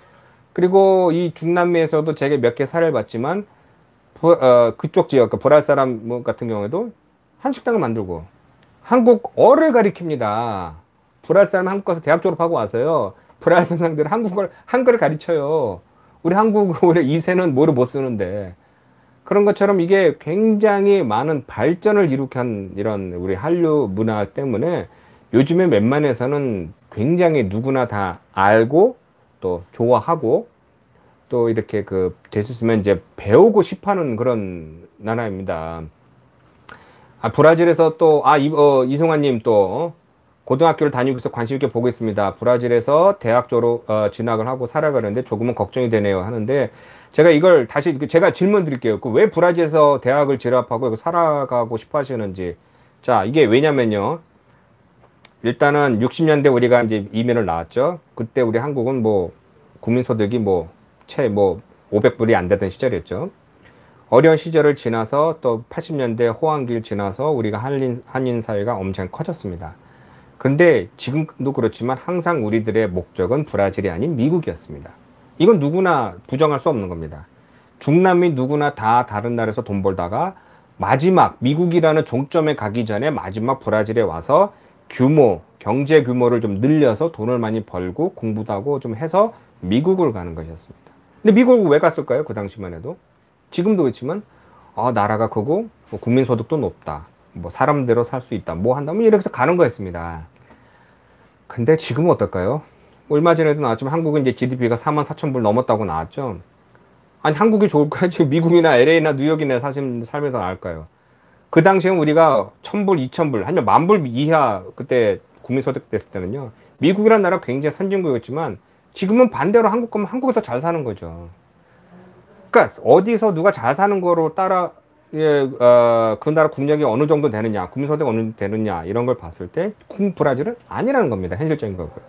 그리고 이 중남미에서도 제가 몇 개 사례를 봤지만 그쪽 지역, 브라질 사람 같은 경우에도 한식당을 만들고 한국어를 가리킵니다. 브라질 사람 한국 가서 대학 졸업하고 와서요. 브라질 사람들은 한글을 가르쳐요. 우리 한국, 우리 2세는 뭐를 못 쓰는데. 그런 것처럼 이게 굉장히 많은 발전을 일으킨 이런 우리 한류 문화 때문에 요즘에 웬만해서는 굉장히 누구나 다 알고 또 좋아하고 또 이렇게 될 수 있으면 이제 배우고 싶어 하는 그런 나라입니다. 브라질에서 또, 이송아님 또, 고등학교를 다니고 있어 관심 있게 보고 있습니다. 브라질에서 대학 졸업, 진학을 하고 살아가는데 조금은 걱정이 되네요. 하는데, 제가 이걸 다시, 제가 질문 드릴게요. 왜 브라질에서 대학을 진학하고 살아가고 싶어 하시는지. 자, 이게 왜냐면요. 일단은 60년대 우리가 이제 이민을 나왔죠. 그때 우리 한국은 뭐, 국민소득이 채 500불이 안 되던 시절이었죠. 어려운 시절을 지나서 또 80년대 호황기를 지나서 우리가 한인 사회가 엄청 커졌습니다. 근데 지금도 그렇지만 항상 우리들의 목적은 브라질이 아닌 미국이었습니다. 이건 누구나 부정할 수 없는 겁니다. 중남미 누구나 다 다른 나라에서 돈 벌다가 마지막 미국이라는 종점에 가기 전에 마지막 브라질에 와서 경제 규모를 좀 늘려서 돈을 많이 벌고 공부도 하고 좀 해서 미국을 가는 것이었습니다. 근데 미국을 왜 갔을까요? 그 당시만 해도. 지금도 그렇지만 나라가 크고 뭐 국민소득도 높다. 뭐 사람대로 살 수 있다. 뭐 한다. 뭐 이렇게 해서 가는 거였습니다. 근데 지금은 어떨까요? 얼마 전에도 나왔지만 한국은 이제 GDP가 44,000불 넘었다고 나왔죠. 아니 한국이 좋을까요? 지금 미국이나 LA나 뉴욕이나 살면 더 나을까요? 그 당시엔 우리가 1,000불, 2,000불, 아니면 10,000불 이하 그때 국민소득 됐을 때는요. 미국이라는 나라가 굉장히 선진국이었지만 지금은 반대로 한국 가면 한국이 더 잘 사는 거죠. 그러니까 어디서 누가 잘 사는 거로 따라 그 나라 국력이 어느 정도 되느냐, 국민소득이 어느 정도 되느냐 이런 걸 봤을 때 브라질은 아니라는 겁니다. 현실적인 거고요.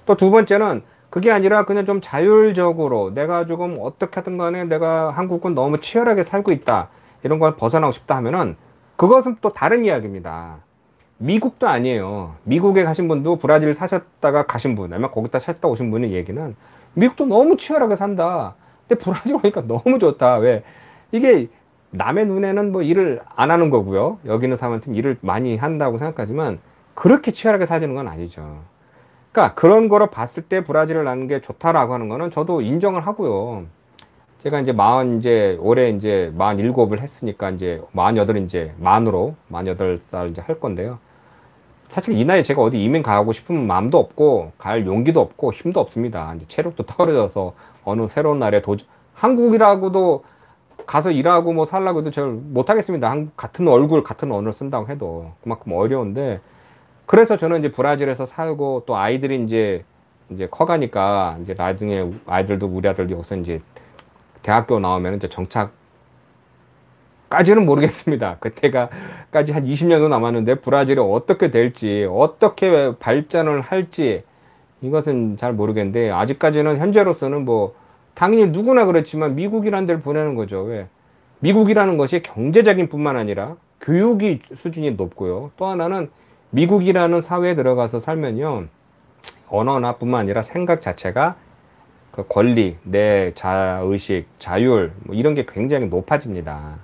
또 두 번째는 그게 아니라 그냥 좀 자율적으로 내가 조금 어떻게 하든 간에 내가 한국은 너무 치열하게 살고 있다. 이런 걸 벗어나고 싶다 하면은 그것은 또 다른 이야기입니다. 미국도 아니에요. 미국에 가신 분도 브라질 사셨다가 가신 분, 아니면 거기다 사셨다 오신 분의 얘기는 미국도 너무 치열하게 산다. 근데 브라질 오니까 너무 좋다. 왜? 이게 남의 눈에는 뭐 일을 안 하는 거고요. 여기 있는 사람한테는 일을 많이 한다고 생각하지만 그렇게 치열하게 사시는 건 아니죠. 그러니까 그런 거를 봤을 때 브라질을 나는 게 좋다라고 하는 거는 저도 인정을 하고요. 제가 이제 올해 이제 47을 했으니까 이제 48 이제 만으로 48살 이제 할 건데요. 사실 이 나이에 제가 어디 이민 가고 싶은 마음도 없고 갈 용기도 없고 힘도 없습니다. 이제 체력도 떨어져서 어느 새로운 나라에 한국이라고도 가서 일하고 뭐 살라고 해도 잘 못하겠습니다. 같은 얼굴 같은 언어를 쓴다고 해도 그만큼 어려운데, 그래서 저는 이제 브라질에서 살고 또 아이들이 이제 커가니까 이제 나중에 아이들도 우리 아들 여기서 이제 대학교 나오면 이제 정착까지는 모르겠습니다. 그때가까지 한 20년도 남았는데 브라질이 어떻게 될지 어떻게 발전을 할지 이것은 잘 모르겠는데, 아직까지는 현재로서는 뭐 당연히 누구나 그렇지만 미국이라는 데를 보내는 거죠. 왜? 미국이라는 것이 경제적인 뿐만 아니라 교육이 수준이 높고요. 또 하나는 미국이라는 사회에 들어가서 살면요, 언어나 뿐만 아니라 생각 자체가 그 권리, 내 자의식, 자율 뭐 이런 게 굉장히 높아집니다.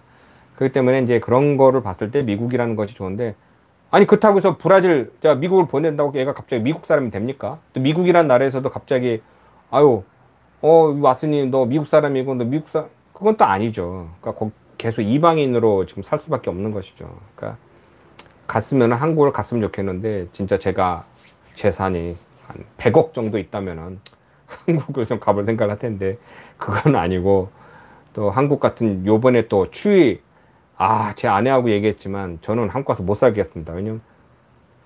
그렇기 때문에 이제 그런 거를 봤을 때 미국이라는 것이 좋은데, 아니 그렇다고 해서 브라질, 자 미국을 보낸다고 얘가 갑자기 미국 사람이 됩니까? 또 미국이란 나라에서도 갑자기 아유 왔으니 너 미국 사람이고 너 미국 그건 또 아니죠. 그러니까 계속 이방인으로 지금 살 수밖에 없는 것이죠. 그러니까 갔으면 한국을 갔으면 좋겠는데, 진짜 제가 재산이 한 100억 정도 있다면은 한국을 좀 가볼 생각을 할 텐데 그건 아니고, 또 한국 같은 요번에 또 추위, 제 아내하고 얘기했지만 저는 한국 가서 못 살겠습니다. 왜냐면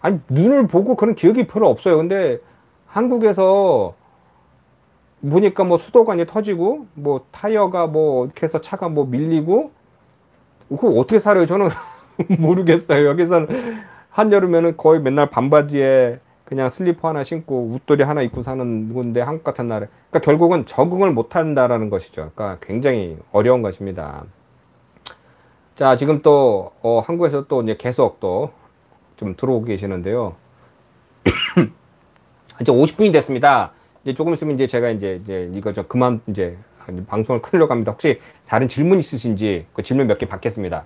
아니 눈을 보고 그런 기억이 별로 없어요. 근데 한국에서 보니까 뭐 수도관이 터지고 뭐 타이어가 뭐 이렇게 해서 차가 뭐 밀리고, 그거 어떻게 살아요? 저는 모르겠어요. 여기서는 한여름에는 거의 맨날 반바지에 그냥 슬리퍼 하나 신고 웃돌이 하나 입고 사는 건데, 한국 같은 나라에 그러니까 결국은 적응을 못 한다라는 것이죠. 그러니까 굉장히 어려운 것입니다. 자, 지금 또 한국에서 또 이제 계속 또 좀 들어오고 계시는데요. 이제 50분이 됐습니다. 이제 조금 있으면 이제 제가 이제 이거 좀 그만 이제 방송을 끊으려고 합니다. 혹시 다른 질문 있으신지 그 질문 몇 개 받겠습니다.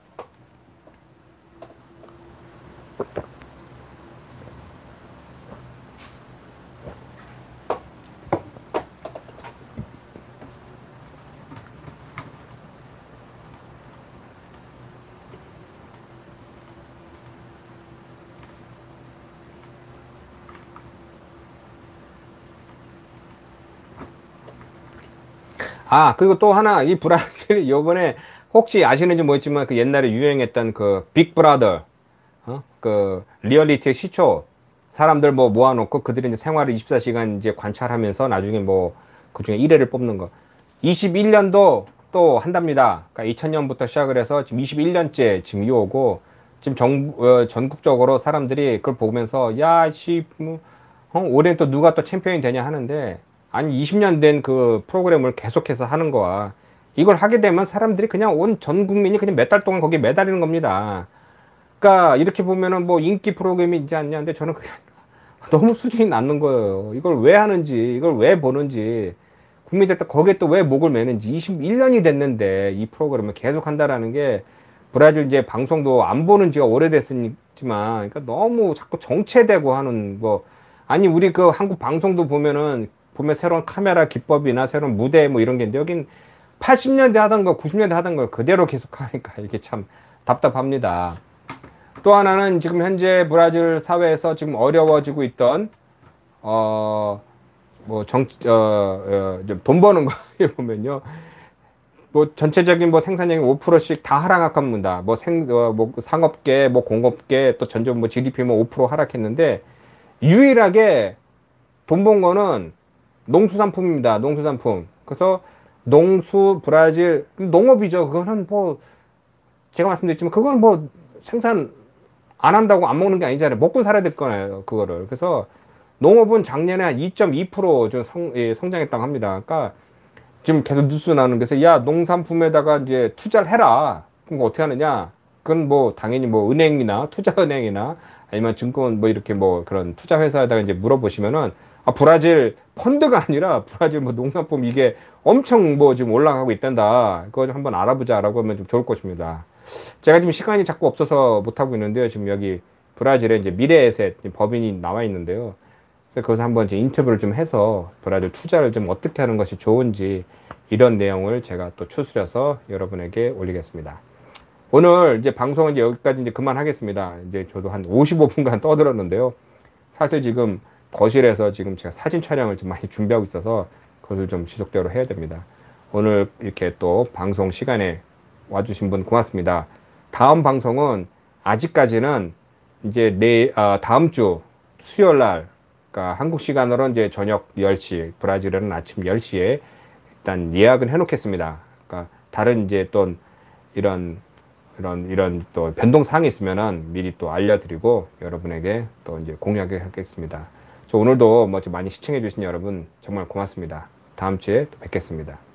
그리고 또 하나, 이 브라질이 요번에 혹시 아시는지 모르겠지만 그 옛날에 유행했던 그 빅브라더, 그 리얼리티 시초, 사람들 뭐 모아놓고 그들이 이제 생활을 24시간 이제 관찰하면서 나중에 뭐 그 중에 1회를 뽑는 거. 21년도 또 한답니다. 그러니까 2000년부터 시작을 해서 지금 21년째 지금 이어오고, 지금 전국적으로 사람들이 그걸 보면서 올해는 또 누가 또 챔피언이 되냐 하는데, 아니 20년 된 그 프로그램을 계속해서 하는 거와 이걸 하게 되면 사람들이 그냥 온 전 국민이 그냥 몇 달 동안 거기에 매달리는 겁니다. 그러니까 이렇게 보면은 뭐 인기 프로그램이 있지 않냐. 근데 저는 그게 너무 수준이 낮는 거예요. 이걸 왜 하는지, 이걸 왜 보는지, 국민들 거기에 또 왜 목을 매는지. 21년이 됐는데 이 프로그램을 계속 한다라는 게, 브라질 이제 방송도 안 보는 지가 오래됐지만, 그러니까 너무 자꾸 정체되고 하는 거. 아니 우리 그 한국 방송도 보면 새로운 카메라 기법이나 새로운 무대 뭐 이런 게 있는데, 여긴 80년대 하던 거 90년대 하던 걸 그대로 계속 하니까 이게 참 답답합니다. 또 하나는 지금 현재 브라질 사회에서 지금 어려워지고 있던 돈 버는 거에 보면요, 뭐 전체적인 뭐 생산량이 5%씩 다 하락합니다. 뭐 상업계, 뭐 공업계, 또 전체 뭐 GDP 뭐 5% 하락했는데, 유일하게 돈 번 거는 농수산품입니다. 농수산품. 그래서 브라질 농업이죠. 그거는 뭐 제가 말씀드렸지만 그건 뭐 생산 안 한다고 안 먹는 게 아니잖아요. 먹고 살아야 될 거예요, 그거를. 그래서 농업은 작년에 한 2.2%좀 성장했다고 합니다. 그러니까 지금 계속 뉴스 나오는 데서 야, 농산품에다가 이제 투자를 해라. 그럼 어떻게 하느냐? 그건 뭐 당연히 뭐 은행이나 투자은행이나 아니면 증권 뭐 이렇게 뭐 그런 투자 회사에다가 이제 물어보시면은 아, 브라질 펀드가 아니라 브라질 뭐 농산품 이게 엄청 뭐 지금 올라가고 있단다. 그거 좀 한번 알아보자라고 하면 좀 좋을 것입니다. 제가 지금 시간이 자꾸 없어서 못 하고 있는데요. 지금 여기 브라질에 이제 미래에셋 법인이 나와 있는데요. 그래서 거기서 한번 이제 인터뷰를 좀 해서 브라질 투자를 좀 어떻게 하는 것이 좋은지 이런 내용을 제가 또 추스려서 여러분에게 올리겠습니다. 오늘 이제 방송은 이제 여기까지 이제 그만하겠습니다. 이제 저도 한 55분간 떠들었는데요. 사실 지금 거실에서 지금 제가 사진 촬영을 좀 많이 준비하고 있어서 그것을 좀 지속대로 해야 됩니다. 오늘 이렇게 또 방송 시간에 와주신 분 고맙습니다. 다음 방송은 아직까지는 이제 다음 주 수요일 날, 그러니까 한국 시간으로 이제 저녁 10시, 브라질은 아침 10시에 일단 예약은 해놓겠습니다. 그러니까 다른 이제 또 이런 또 변동사항이 있으면은 미리 또 알려드리고 여러분에게 또 이제 공유하겠습니다. 저 오늘도 뭐 많이 시청해주신 여러분 정말 고맙습니다. 다음 주에 또 뵙겠습니다.